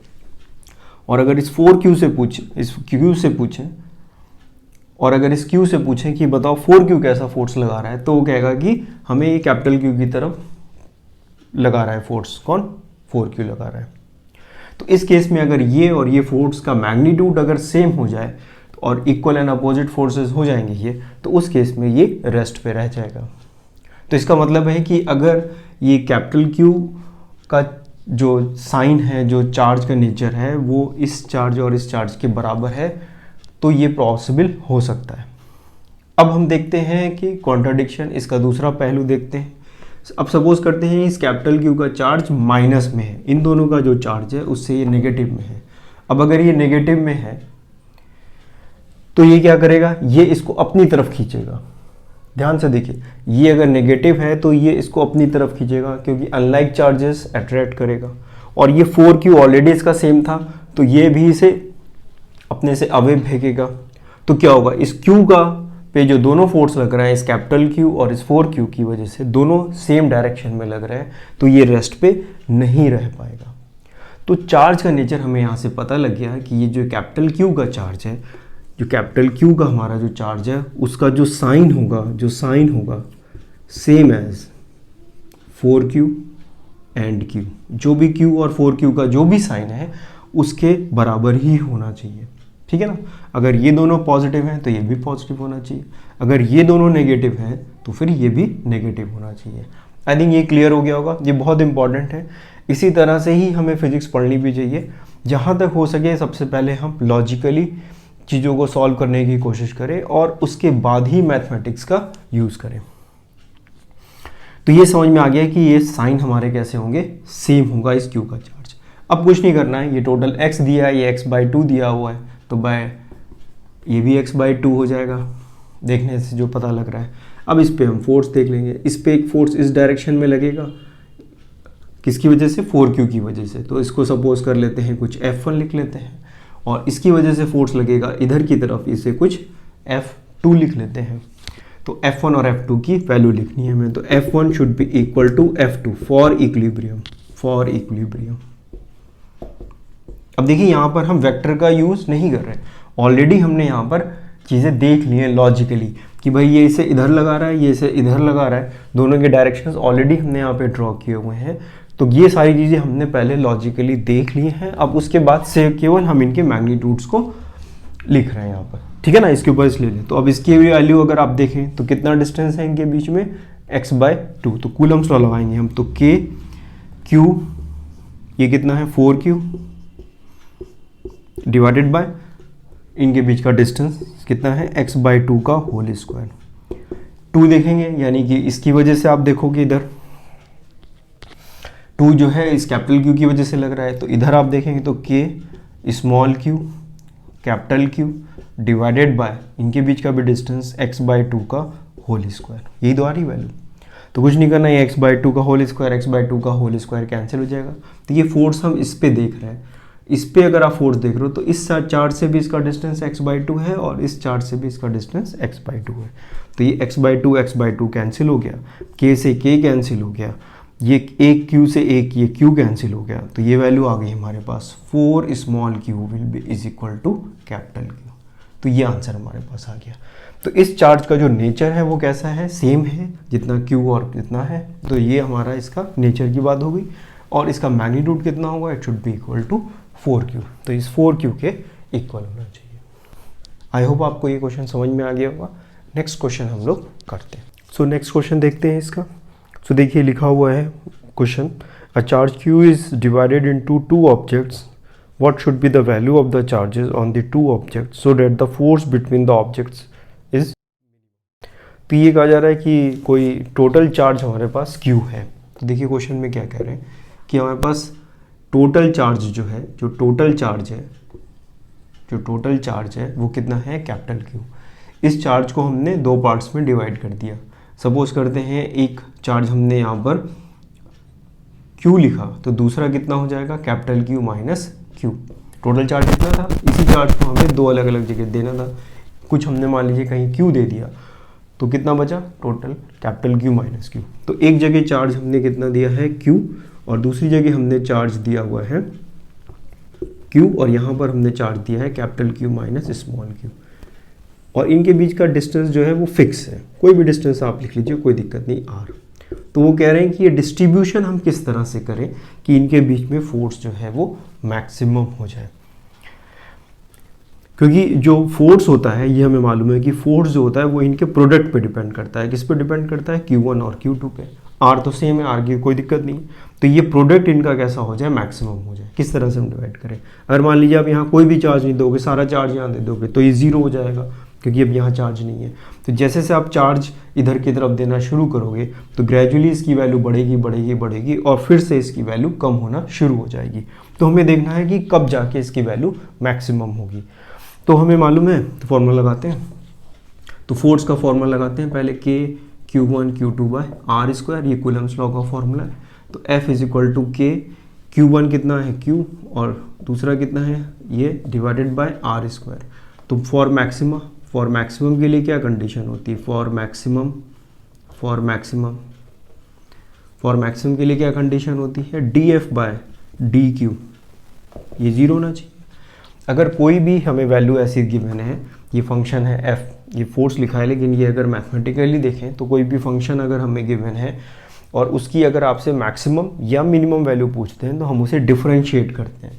और अगर इस 4Q से पूछें, इस Q से पूछें, और अगर इस Q से पूछें कि बताओ 4Q कैसा फोर्स लगा रहा है, तो वो कहेगा कि हमें ये कैपिटल Q की तरफ लगा रहा है फोर्स। कौन? 4Q लगा रहा है। तो इस केस में अगर ये और ये फोर्स का मैग्नीट्यूड अगर सेम हो जाए और इक्वल एंड अपोजिट फोर्सेस हो जाएंगे ये, तो उस केस में ये रेस्ट पे रह जाएगा। तो इसका मतलब है कि अगर ये कैपिटल Q का जो साइन है, जो चार्ज का नेचर है, वो इस चार्ज और इस चार्ज के बराबर है, तो ये पॉसिबल हो सकता है। अब हम देखते हैं कि कॉन्ट्राडिक्शन, इसका दूसरा पहलू देखते हैं। अब सपोज करते हैं इस कैपिटल Q का चार्ज माइनस में है, इन दोनों का जो चार्ज है उससे ये नेगेटिव में है। अब अगर ये नेगेटिव में है तो ये क्या करेगा? ये इसको अपनी तरफ खींचेगा। ध्यान से देखिए, ये अगर नेगेटिव है तो ये इसको अपनी तरफ खींचेगा, क्योंकि अनलाइक चार्जेस अट्रैक्ट करेगा। और ये 4Q ऑलरेडी इसका सेम था, तो ये भी इसे अपने से अवे फेंकेगा। तो क्या होगा? इस Q का पे जो दोनों फोर्स लग रहा है, इस कैपिटल Q और इस 4Q की वजह से दोनों सेम डायरेक्शन में लग रहा है, तो ये रेस्ट पे नहीं रह पाएगा। तो चार्ज का नेचर हमें यहाँ से पता लग गया कि ये जो कैपिटल Q का चार्ज है, जो कैपिटल Q का हमारा जो चार्ज है, उसका जो साइन होगा same as 4Q and Q। जो भी Q और 4Q का जो भी साइन है उसके बराबर ही होना चाहिए। ठीक है ना? अगर ये दोनों पॉजिटिव हैं तो ये भी पॉजिटिव होना चाहिए, अगर ये दोनों नेगेटिव हैं तो फिर ये भी नेगेटिव होना चाहिए। आई थिंक ये क्लियर हो गया होगा। ये बहुत इंपॉर्टेंट है। इसी तरह से ही हमें फिजिक्स पढ़नी भी चाहिए। जहाँ तक हो सके सबसे पहले हम लॉजिकली चीज़ों को सॉल्व करने की कोशिश करें और उसके बाद ही मैथमेटिक्स का यूज़ करें। तो ये समझ में आ गया कि ये साइन हमारे कैसे होंगे, सेम होगा इस Q का चार्ज। अब कुछ नहीं करना है, ये टोटल x दिया है, ये x/2 दिया हुआ है, तो बाय ये भी x/2 हो जाएगा देखने से जो पता लग रहा है। अब इस पे हम फोर्स देख लेंगे। इस पे एक फोर्स इस डायरेक्शन में लगेगा, किसकी वजह से? 4Q की वजह से। तो इसको सपोज कर लेते हैं कुछ F1 लिख लेते हैं, और इसकी वजह से फोर्स लगेगा इधर की तरफ, इसे कुछ F2 लिख लेते हैं। तो F1 और F2 की वैल्यू लिखनी है हमें। तो F1 should be equal to F2 for equilibrium. अब देखिए यहाँ पर हम वेक्टर का यूज़ नहीं कर रहे, ऑलरेडी हमने यहाँ पर चीज़ें देख ली हैं लॉजिकली कि भाई ये इसे इधर लगा रहा है, ये इसे इधर लगा रहा है, दोनों के डायरेक्शंस ऑलरेडी हमने यहाँ पे ड्रॉ किए हुए हैं। तो ये सारी चीज़ें हमने पहले लॉजिकली देख ली हैं। अब उसके बाद से केवल हम इनके मैग्नीट्यूड्स को लिख रहे हैं यहाँ पर। ठीक है ना? इसके ऊपर इसलिए ले। तो अब इसकी वैल्यू अगर आप देखें तो कितना डिस्टेंस है इनके बीच में? x/2। तो कूलम्स लॉ लगाएंगे हम। तो K Q ये कितना है? 4Q डिवाइडेड बाय इनके बीच का डिस्टेंस कितना है? x/2 का होल स्क्वायर। 2 देखेंगे, यानी कि इसकी वजह से आप देखोगे इधर 2 जो है इस कैपिटल Q की वजह से लग रहा है। तो इधर आप देखेंगे तो K small q capital Q divided bye इनके बीच का भी डिस्टेंस x/2 का होल स्क्वायर। यही तो आ रही वैल्यू। तो कुछ नहीं करना, ये x/2 का होल स्क्वायर कैंसिल हो जाएगा। तो ये फोर्स हम इस पे देख रहे हैं। इस पे अगर आप फोर्स देख रहे हो तो इस चार्ज से भी इसका डिस्टेंस x/2 है और इस चार्ज से भी इसका डिस्टेंस x/2 है। तो ये x/2 कैंसिल हो गया, K से K कैंसिल हो गया, ये एक Q से एक ये Q कैंसिल हो गया। तो ये वैल्यू आ गई हमारे पास 4 small q will be is equal to capital Q। तो ये आंसर हमारे पास आ गया। तो इस चार्ज का जो नेचर है वो कैसा है? सेम है जितना Q और कितना है। तो ये हमारा इसका नेचर की बात हो गई। और इसका मैग्नीट्यूड कितना होगा? It should be equal to 4Q। तो इस 4Q के इक्वल होना चाहिए। आई होप आपको ये क्वेश्चन समझ में आ गया होगा। नेक्स्ट क्वेश्चन हम लोग करते हैं। सो नेक्स्ट क्वेश्चन देखते हैं इसका। सो देखिए लिखा हुआ है question, a charge Q is divided into two objects, what should be the value of the charges on the two objects so that the force between the objects is. तो ये कहा जा रहा है कि कोई टोटल चार्ज हमारे पास Q है। तो देखिए क्वेश्चन में क्या कह रहे हैं कि हमारे पास टोटल चार्ज जो है, जो टोटल चार्ज है वो कितना है, कैपिटल Q। इस चार्ज को हमने दो पार्ट्स में डिवाइड कर दिया। सपोज करते हैं एक चार्ज हमने यहाँ पर Q लिखा, तो दूसरा कितना हो जाएगा, capital Q minus Q। Total charge कितना था, इसी चार्ज को हमें दो अलग अलग जगह देना था। कुछ हमने मान लीजिए कहीं Q दे दिया, तो कितना बचा, total capital Q minus Q। तो एक जगह चार्ज हमने कितना दिया है, Q, और दूसरी जगह हमने चार्ज दिया हुआ है Q, और यहाँ पर हमने चार्ज दिया है capital Q minus small q। और इनके बीच का डिस्टेंस जो है वो फिक्स है, कोई भी डिस्टेंस आप लिख लीजिए, कोई दिक्कत नहीं, r। तो वो कह रहे हैं कि ये डिस्ट्रीब्यूशन हम किस तरह से करें कि इनके बीच में फोर्स जो है वो मैक्सिमम हो जाए। क्योंकि जो फोर्स होता है ये हमें मालूम है कि फोर्स जो होता है वो इनके प्रोडक्ट पे डिपेंड करता है। किस पे डिपेंड करता है, Q1 और Q2 पे। R तो सेम है, R की कोई दिक्कत नहीं। तो ये प्रोडक्ट इनका कैसा हो जाए, मैक्सिमम हो जाए। किस तरह से हम डिवाइड करें, अगर मान लीजिए आप यहाँ कोई भी चार्ज नहीं दोगे, सारा चार्ज यहाँ दे दोगे, तो ये जीरो हो जाएगा क्योंकि अब यहाँ चार्ज नहीं है। तो जैसे से आप चार्ज इधर की तरफ देना शुरू करोगे तो ग्रेजुअली इसकी वैल्यू बढ़ेगी बढ़ेगी बढ़ेगी और फिर से इसकी वैल्यू कम होना शुरू हो जाएगी। तो हमें देखना है कि कब जाके इसकी वैल्यू मैक्सिमम होगी। तो हमें मालूम है, तो फॉर्मूला लगाते हैं। तो फोर्स का फॉर्मूला लगाते हैं पहले, K Q1 Q2 by R square, ये कूलम्स लॉ का फॉर्मूला है। तो F is equal to K, Q1 कितना है Q, और दूसरा कितना है ये, डिवाइडेड बाय आर स्क्वायर। तो फॉर मैक्सिमम के लिए क्या कंडीशन होती है, फॉर मैक्सिमम के लिए क्या कंडीशन होती है, DF बाय DQ, ये जीरो होना चाहिए। अगर कोई भी हमें वैल्यू ऐसी गिवन है, ये फंक्शन है f, ये फोर्स लिखा है, लेकिन ये अगर मैथमेटिकली देखें तो कोई भी फंक्शन अगर हमें गिवन है और उसकी अगर आपसे मैक्सिमम या मिनिमम वैल्यू पूछते हैं तो हम उसे डिफरेंशिएट करते हैं।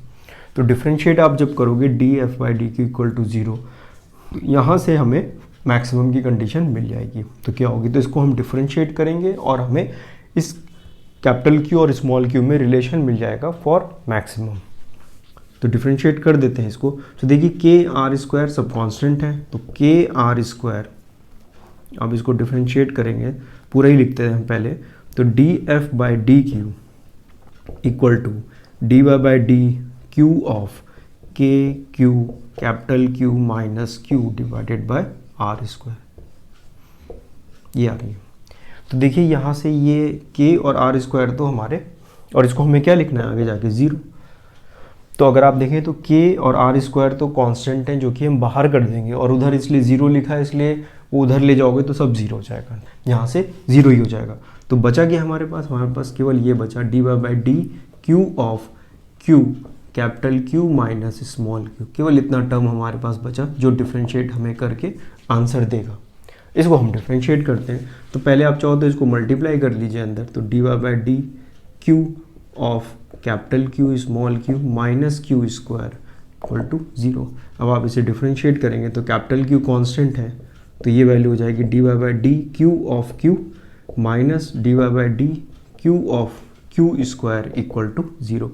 तो डिफरेंशिएट आप जब करोगे df by DQ equal to zero, यहाँ से हमें मैक्सिमम की कंडीशन मिल जाएगी। तो क्या होगी, तो इसको हम डिफरेंशिएट करेंगे और हमें इस कैपिटल Q और स्मॉल q में रिलेशन मिल जाएगा फॉर मैक्सिमम। तो डिफरेंशिएट कर देते हैं इसको। तो देखिए KR स्क्वायर सब कांस्टेंट है, तो KR स्क्वायर, अब इसको डिफरेंशिएट करेंगे, पूरा ही लिखते हैं हम पहले। तो DF by DQ equal to DY by DQ of KQ capital Q minus Q divided by R square, ये आ रही है। तो देखिए यहाँ से ये K और R स्क्वायर तो हमारे, और इसको हमें क्या लिखना है आगे जाके, ज़ीरो। तो अगर आप देखें तो K और R स्क्वायर तो कांस्टेंट हैं जो कि हम बाहर कर देंगे, और उधर इसलिए ज़ीरो लिखा है, इसलिए वो उधर ले जाओगे तो सब ज़ीरो हो जाएगा, यहाँ से ज़ीरो ही हो जाएगा। तो बचा क्या हमारे पास केवल ये बचा, dy by DQ of Q capital Q minus small q। केवल इतना टर्म हमारे पास बचा जो डिफरेंशिएट हमें करके आंसर देगा। इसको हम डिफरेंशिएट करते हैं। तो पहले आप चाहो तो इसको मल्टीप्लाई कर लीजिए अंदर, तो dy by DQ of capital Q small q minus Q square equal to zero. अब आप इसे डिफरेंशिएट करेंगे तो कैपिटल Q कांस्टेंट है, तो ये वैल्यू हो जाएगी dy by DQ of Q minus dy by DQ of Q square equal to zero.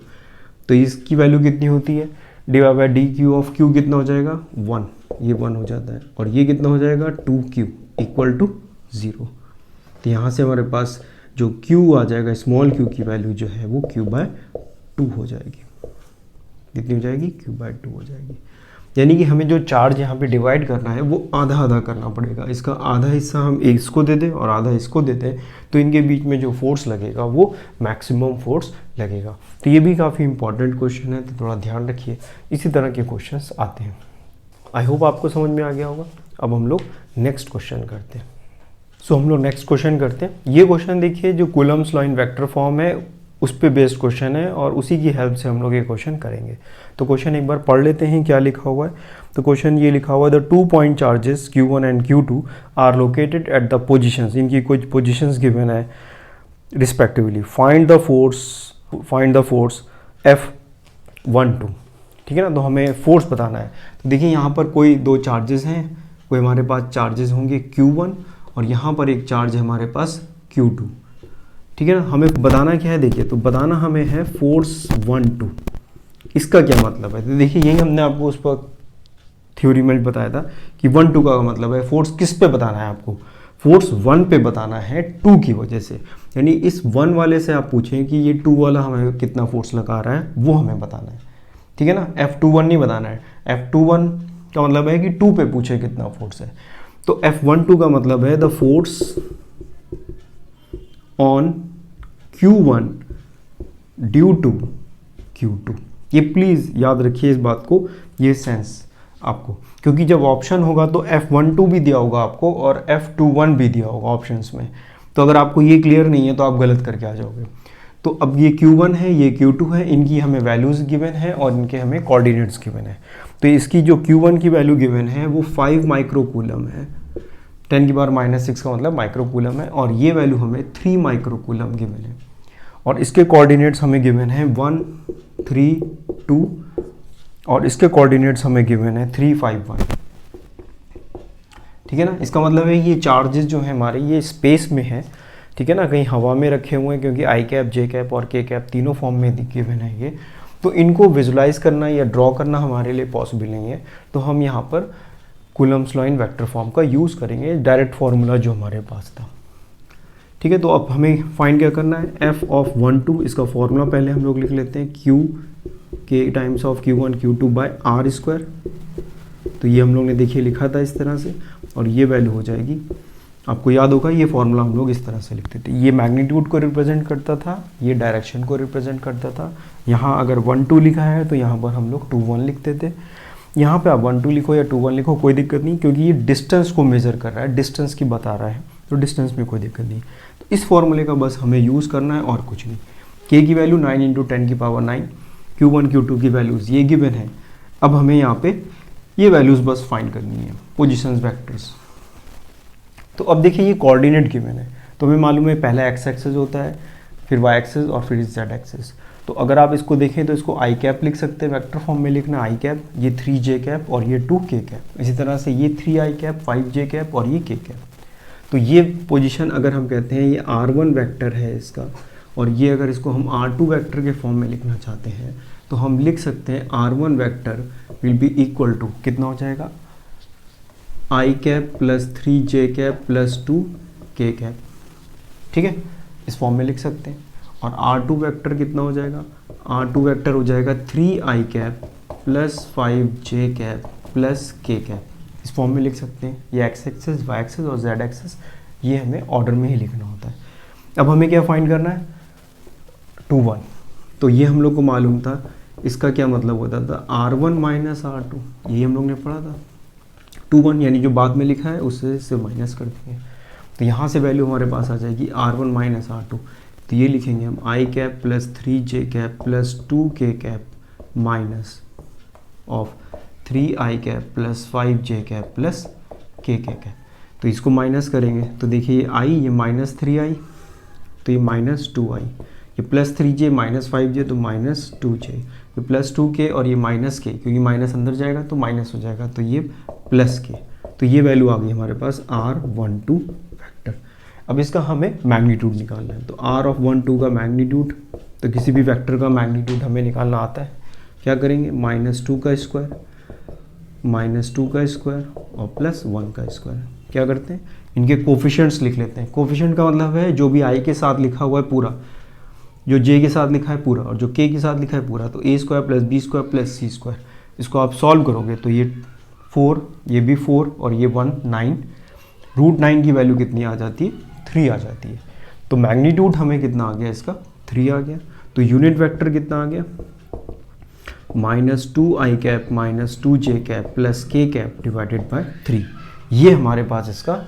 तो इसकी वैल्यू कितनी होती है, dy by DQ of Q कितना हो जाएगा, 1, ये 1 हो जाता है, और ये कितना हो जाएगा 2Q इक्वल टू ज़ीरो। तो यहाँ से हमारे पास जो Q आ जाएगा, स्मॉल q की वैल्यू जो है वो Q बाय 2 हो जाएगी। कितनी हो जाएगी, Q बाय 2 हो जाएगी। यानी कि हमें जो चार्ज यहाँ पे डिवाइड करना है वो आधा आधा करना पड़ेगा। इसका आधा हिस्सा हम इसको दे दें और आधा इसको दे दें, तो इनके बीच में जो फोर्स लगेगा वो मैक्सिमम फोर्स लगेगा। तो ये भी काफ़ी इंपॉर्टेंट क्वेश्चन है, तो थोड़ा ध्यान रखिए, इसी तरह के क्वेश्चंस आते हैं। आई होप आपको समझ में आ गया होगा। अब हम लोग नेक्स्ट क्वेश्चन करते हैं। हम लोग नेक्स्ट क्वेश्चन करते हैं। ये क्वेश्चन देखिए, जो Coulomb's law in vector form है उस पे बेस्ड क्वेश्चन है, और उसी की हेल्प से हम लोग ये क्वेश्चन करेंगे। तो क्वेश्चन एक बार पढ़ लेते हैं क्या लिखा हुआ है। तो क्वेश्चन ये लिखा हुआ है, the 2 point charges Q1 and Q2 are located at the positions, इनकी कुछ पोजिशंस गिवन है respectively. Find the force F12। ठीक है ना। तो हमें फोर्स बताना है। तो देखिए यहाँ पर कोई दो चार्जेस हैं, कोई हमारे पास चार्जेस होंगे Q1 और यहाँ पर एक चार्ज है हमारे पास Q2, ठीक है ना। हमें बताना क्या है, देखिए तो बताना हमें है फोर्स 1 2। इसका क्या मतलब है, तो देखिए यही हमने आपको उस पर थ्योरी में बताया था कि 1 2 का मतलब है फोर्स किस पे बताना है आपको, फोर्स 1 पे बताना है 2 की वजह से। यानी इस 1 वाले से आप पूछें कि ये 2 वाला हमें कितना फोर्स लगा रहा है, वो हमें बताना है, ठीक है ना। F21 नहीं बताना है। F21 का मतलब है कि 2 पे पूछे कितना फोर्स है। तो F12 का मतलब है the force on Q1 due to Q2। ये प्लीज़ याद रखिए इस बात को, ये सेंस आपको, क्योंकि जब ऑप्शन होगा तो F12 भी दिया होगा आपको और F21 भी दिया होगा ऑप्शंस में। तो अगर आपको ये क्लियर नहीं है तो आप गलत करके आ जाओगे। तो अब ये Q1 है, ये Q2 है, इनकी हमें वैल्यूज़ गिवन है और इनके हमें कोऑर्डिनेट्स गिवन है। तो इसकी जो Q1 की वैल्यू गिवन है वो 5 माइक्रोकूलम है, 10⁻⁻⁶ का मतलब माइक्रोकूलम है, और ये वैल्यू हमें 3 माइक्रोकूलम गिवन है। और इसके कोऑर्डिनेट्स हमें गिवन है 1 3 2 और इसके कोऑर्डिनेट्स हमें गिवन है 3 5 1, ठीक है ना। इसका मतलब है ये चार्जेस जो है हमारे ये स्पेस में है, ठीक है ना, कहीं हवा में रखे हुए हैं, क्योंकि आई कैप जे कैप और के कैप तीनों फॉर्म में गिवन है ये। तो इनको विजुलाइज करना या ड्रॉ करना हमारे लिए पॉसिबल नहीं है। तो हम यहाँ पर Coulomb's law in vector form का यूज़ करेंगे, डायरेक्ट फार्मूला जो हमारे पास था, ठीक है। तो अब हमें फाइंड क्या करना है, एफ ऑफ 1 2, इसका फॉर्मूला पहले हम लोग लिख लेते हैं, Q के times of Q1 Q2 by R square. तो ये हम लोग ने देखिए लिखा था इस तरह से, और ये वैल्यू हो जाएगी, आपको याद होगा ये फॉर्मूला हम लोग इस तरह से लिखते थे। ये मैग्नीट्यूड को रिप्रेजेंट करता था, ये डायरेक्शन को रिप्रेजेंट करता था। यहाँ अगर 1 2 लिखा है तो यहाँ पर हम लोग 2 1 लिखते थे। यहाँ पे आप 1 2 लिखो या 2 1 लिखो, कोई दिक्कत नहीं, क्योंकि ये डिस्टेंस को मेज़र कर रहा है, डिस्टेंस की बता रहा है, तो डिस्टेंस में कोई दिक्कत नहीं। तो इस फॉर्मूले का बस हमें यूज़ करना है और कुछ नहीं। के की वैल्यू 9 × 10⁻⁹, Q1 Q2 की वैल्यूज़ ये गिवन है। अब हमें यहाँ पे ये वैल्यूज़ बस फाइंड करनी है, पोजीशंस वेक्टर्स। तो अब देखिए ये कोऑर्डिनेट गिवन है, तो हमें मालूम है पहला एक्स एक्सिस होता है, फिर वाई एक्सिस और फिर जेड एक्सिस। तो अगर आप इसको देखें तो इसको आई कैप लिख सकते हैं, वेक्टर फॉर्म में लिखना आई कैप, ये 3 जे कैप और ये 2 के कैप। इसी तरह से ये 3 आई कैप, 5 जे कैप और ये के कैप। तो ये पोजीशन अगर हम कहते हैं ये R1 वेक्टर है इसका, और ये अगर इसको हम R2 वेक्टर के फॉर्म में लिखना चाहते हैं तो हम लिख सकते हैं R1 vector will be equal to कितना हो जाएगा, i cap plus 3 j cap plus 2 k cap, ठीक है, इस फॉर्म में लिख सकते हैं। और R2 वेक्टर कितना हो जाएगा, R2 वेक्टर हो जाएगा 3 आई कैप प्लस 5 जे कैप प्लस के कैप, इस फॉर्म में लिख सकते हैं। ये एक्स एक्सिस, वाई एक्सिस और जेड एक्सिस ये हमें ऑर्डर में ही लिखना होता है। अब हमें क्या फाइंड करना है, 2 1। तो ये हम लोग को मालूम था, इसका क्या मतलब होता था, R1 माइनस R2, ये हम लोग ने पढ़ा था। 2 1 यानी जो बाद में लिखा है उससे से माइनस कर देंगे, तो यहाँ से वैल्यू हमारे पास आ जाएगी R1 माइनस R2। तो ये लिखेंगे हम आई cap plus 3 j cap plus 2 k cap minus of 3 I cap plus 5 J cap plus के कैप। तो इसको माइनस करेंगे तो देखिए ये आई, ये माइनस 3 आई, तो ये माइनस 2 आई, ये प्लस 3 जे माइनस 5 जे तो माइनस 2 जे, ये प्लस 2 के और ये माइनस के, क्योंकि माइनस अंदर जाएगा तो माइनस हो जाएगा, तो ये प्लस के। तो ये वैल्यू आ गई हमारे पास R12 वेक्टर। अब इसका हमें मैग्नीट्यूड निकालना है, तो R ऑफ 1 2 का मैग्नीट्यूड, तो किसी भी वेक्टर का मैग्नीट्यूड हमें निकालना आता है। क्या करेंगे, -2 का स्क्वायर, -2 का स्क्वायर और प्लस 1 का स्क्वायर। क्या करते हैं, इनके कोफिशिएंट्स लिख लेते हैं। कोफिशिएंट का मतलब है जो भी आई के साथ लिखा हुआ है पूरा, जो जे के साथ लिखा है पूरा और जो के के साथ लिखा है पूरा, तो a square plus b square plus c square. इसको आप सॉल्व करोगे तो ये 4, ये भी 4 और ये 1 9, √9 की वैल्यू कितनी आ जाती है, 3 आ जाती है। तो मैग्नीट्यूड हमें कितना आ गया, इसका 3 आ गया। तो यूनिट वेक्टर कितना आ गया, -2 आई कैप माइनस 2 जे कैप प्लस के कैप डिवाइडेड बाय 3। ये हमारे पास इसका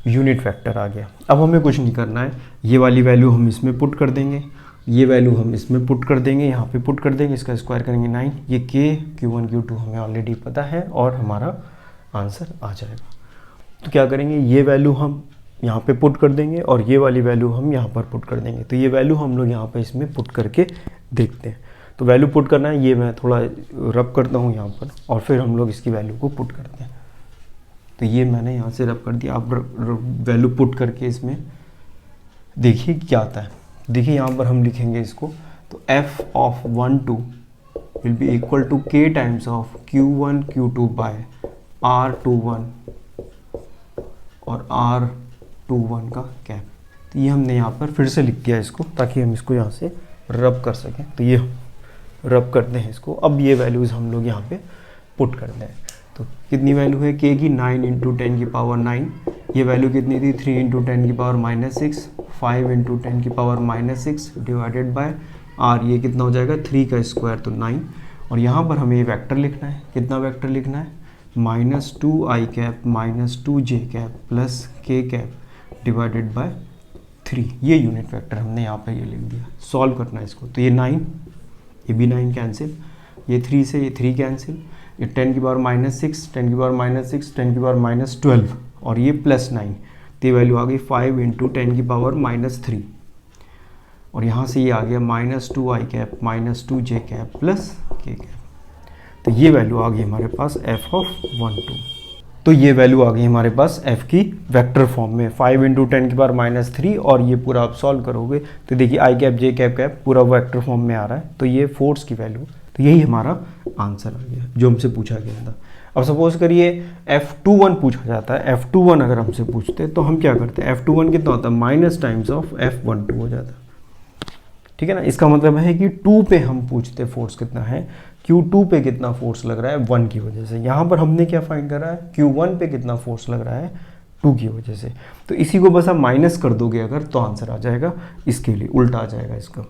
यूनिट वेक्टर आ गया। अब हमें कुछ नहीं करना है, ये वाली वैल्यू हम इसमें पुट कर देंगे, ये वैल्यू हम इसमें पुट कर देंगे, यहाँ पे पुट कर देंगे, इसका स्क्वायर करेंगे 9, ये के Q1 Q2 हमें ऑलरेडी पता है और हमारा आंसर आ जाएगा। तो क्या करेंगे, ये वैल्यू हम यहाँ पे पुट कर देंगे और ये वाली वैल्यू हम यहाँ पर पुट कर देंगे। तो ये वैल्यू हम लोग यहाँ पे इसमें पुट करके देखते हैं। तो वैल्यू पुट करना है, ये मैं थोड़ा रब करता हूँ यहाँ पर और फिर हम लोग इसकी वैल्यू को पुट करते हैं। तो ये मैंने यहाँ से रब कर दिया, आप वैल्यू पुट करके इसमें देखिए क्या आता है। देखिए यहाँ पर हम लिखेंगे इसको, तो f of 1 2 will be equal to k times of q1 q2 by r21 और r21 का कैप। तो ये हमने यहाँ पर फिर से लिख दिया इसको, ताकि हम इसको यहाँ से रब कर सकें। तो ये रब करते हैं इसको। अब ये वैल्यूज़ हम लोग यहाँ पे पुट करते हैं। तो कितनी वैल्यू है k की, 9 इंटू 10 की पावर 9। ये वैल्यू कितनी थी, 3 इंटू 10 की पावर -6, 5 इंटू 10 की पावर -6 डिवाइडेड बाय r, ये कितना हो जाएगा 3 का स्क्वायर, तो 9। और यहाँ पर हमें ये वेक्टर लिखना है, कितना वेक्टर लिखना है, -2i cap -2j cap plus k cap divided by 3। ये यूनिट वेक्टर हमने यहाँ पर ये लिख दिया। सॉल्व करना है इसको, तो ये 9, ये भी 9 कैंसिल, ये 3 से ये 3 कैंसिल, ये 10 की पावर -6, 10 की पावर -6, 10 की पावर -12 और ये +9, तो ये वैल्यू आ गई 5 इंटू 10 की पावर -3। और यहाँ से ये आ गया -2i cap -2j cap plus k cap. तो ये वैल्यू आ गई हमारे पास f ऑफ 1 2। तो ये वैल्यू आ गई हमारे पास f की वेक्टर फॉर्म में, 5 इंटू 10 की पावर -3, और ये पूरा आप सॉल्व करोगे तो देखिए i cap j cap cap पूरा वेक्टर फॉर्म में आ रहा है। तो ये फोर्स की वैल्यू, तो यही हमारा आंसर आ गया जो हमसे पूछा गया था। अब सपोज करिए F21 पूछा जाता है, F21 अगर हमसे पूछते तो हम क्या करते हैं, F21 कितना होता है, माइनस टाइम्स ऑफ F12 हो जाता है, ठीक है ना। इसका मतलब है कि 2 पे हम पूछते फोर्स कितना है, Q2 पे कितना फोर्स लग रहा है 1 की वजह से। यहाँ पर हमने क्या फाइंड करा है, Q1 पे कितना फोर्स लग रहा है 2 की वजह से। तो इसी को बस आप माइनस कर दोगे अगर, तो आंसर आ जाएगा इसके लिए, उल्टा आ जाएगा इसका,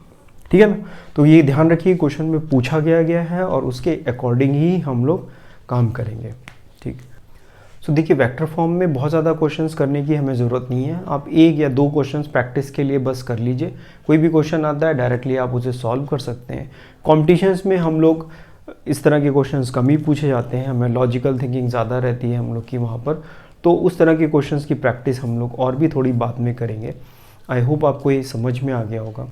ठीक है ना। तो ये ध्यान रखिए, क्वेश्चन में पूछा गया है और उसके अकॉर्डिंग ही हम लोग काम करेंगे, ठीक। सो देखिए वेक्टर फॉर्म में बहुत ज़्यादा क्वेश्चंस करने की हमें ज़रूरत नहीं है, आप 1 या 2 क्वेश्चंस प्रैक्टिस के लिए बस कर लीजिए। कोई भी क्वेश्चन आता है डायरेक्टली आप उसे सॉल्व कर सकते हैं। कॉम्पिटिशन्स में हम लोग इस तरह के क्वेश्चंस कम ही पूछे जाते हैं, हमें लॉजिकल थिंकिंग ज़्यादा रहती है हम लोग की वहाँ पर, तो उस तरह के क्वेश्चंस की प्रैक्टिस हम लोग और भी थोड़ी बाद में करेंगे। आई होप आपको ये समझ में आ गया होगा।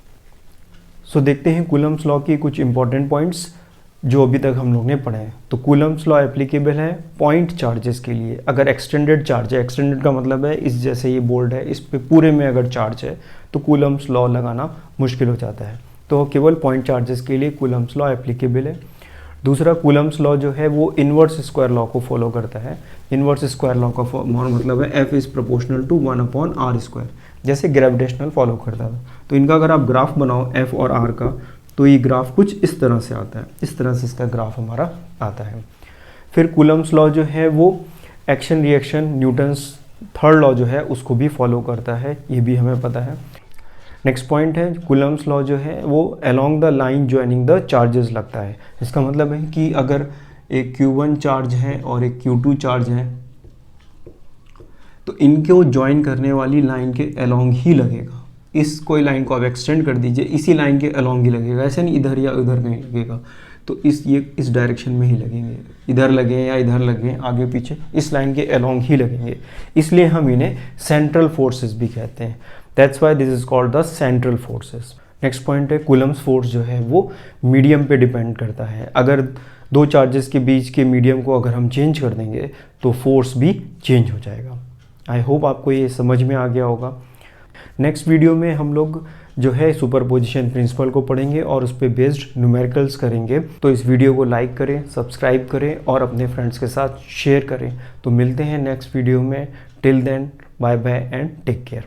सो देखते हैं कूलम्स लॉ की कुछ इंपॉर्टेंट पॉइंट्स जो अभी तक हम लोग ने पढ़े हैं। तो कूलम्स लॉ एप्लीकेबल है पॉइंट चार्जेस के लिए। अगर एक्सटेंडेड चार्ज है, एक्सटेंडेड का मतलब है इस जैसे ये बोर्ड है, इस पे पूरे में अगर चार्ज है तो कूलम्स लॉ लगाना मुश्किल हो जाता है, तो केवल पॉइंट चार्जेस के लिए कूलम्स लॉ एप्लीकेबल है। दूसरा, कूलम्स लॉ जो है वो इन्वर्स स्क्वायर लॉ को फॉलो करता है। इन्वर्स स्क्वायर लॉ का मतलब है F is proportional to 1/r², जैसे ग्रेविटेशनल फॉलो करता था। तो इनका अगर आप ग्राफ बनाओ F और R का, तो ये ग्राफ कुछ इस तरह से आता है, इस तरह से इसका ग्राफ हमारा आता है। फिर कूलम्स लॉ जो है वो action reaction, Newton's third law जो है उसको भी फॉलो करता है, ये भी हमें पता है। नेक्स्ट पॉइंट है कूलम्स लॉ जो है वो along the line joining the charges लगता है। इसका मतलब है कि अगर एक Q1 चार्ज है और एक Q2 चार्ज है तो इनको ज्वाइन करने वाली लाइन के अलोंग ही लगेगा। इस कोई लाइन को आप एक्सटेंड कर दीजिए, इसी लाइन के अलोंग ही लगेगा, ऐसे नहीं इधर या उधर नहीं लगेगा। तो इस डायरेक्शन में ही लगेंगे, इधर लगे या इधर लगे, आगे पीछे इस लाइन के अलोंग ही लगेंगे। इसलिए हम इन्हें सेंट्रल फोर्सेस भी कहते हैं। That's why this is called the central forces. Next point है कूलम्स फोर्स जो है वो मीडियम पे डिपेंड करता है। अगर दो चार्जेस के बीच के मीडियम को अगर हम चेंज कर देंगे तो फोर्स भी चेंज हो जाएगा। आई होप आपको ये समझ में आ गया होगा। नेक्स्ट वीडियो में हम लोग जो है सुपरपोजिशन प्रिंसिपल को पढ़ेंगे और उस पर बेस्ड न्यूमेरिकल्स करेंगे। तो इस वीडियो को लाइक करें, सब्सक्राइब करें और अपने फ्रेंड्स के साथ शेयर करें। तो मिलते हैं नेक्स्ट वीडियो में। Till then bye bye and take care.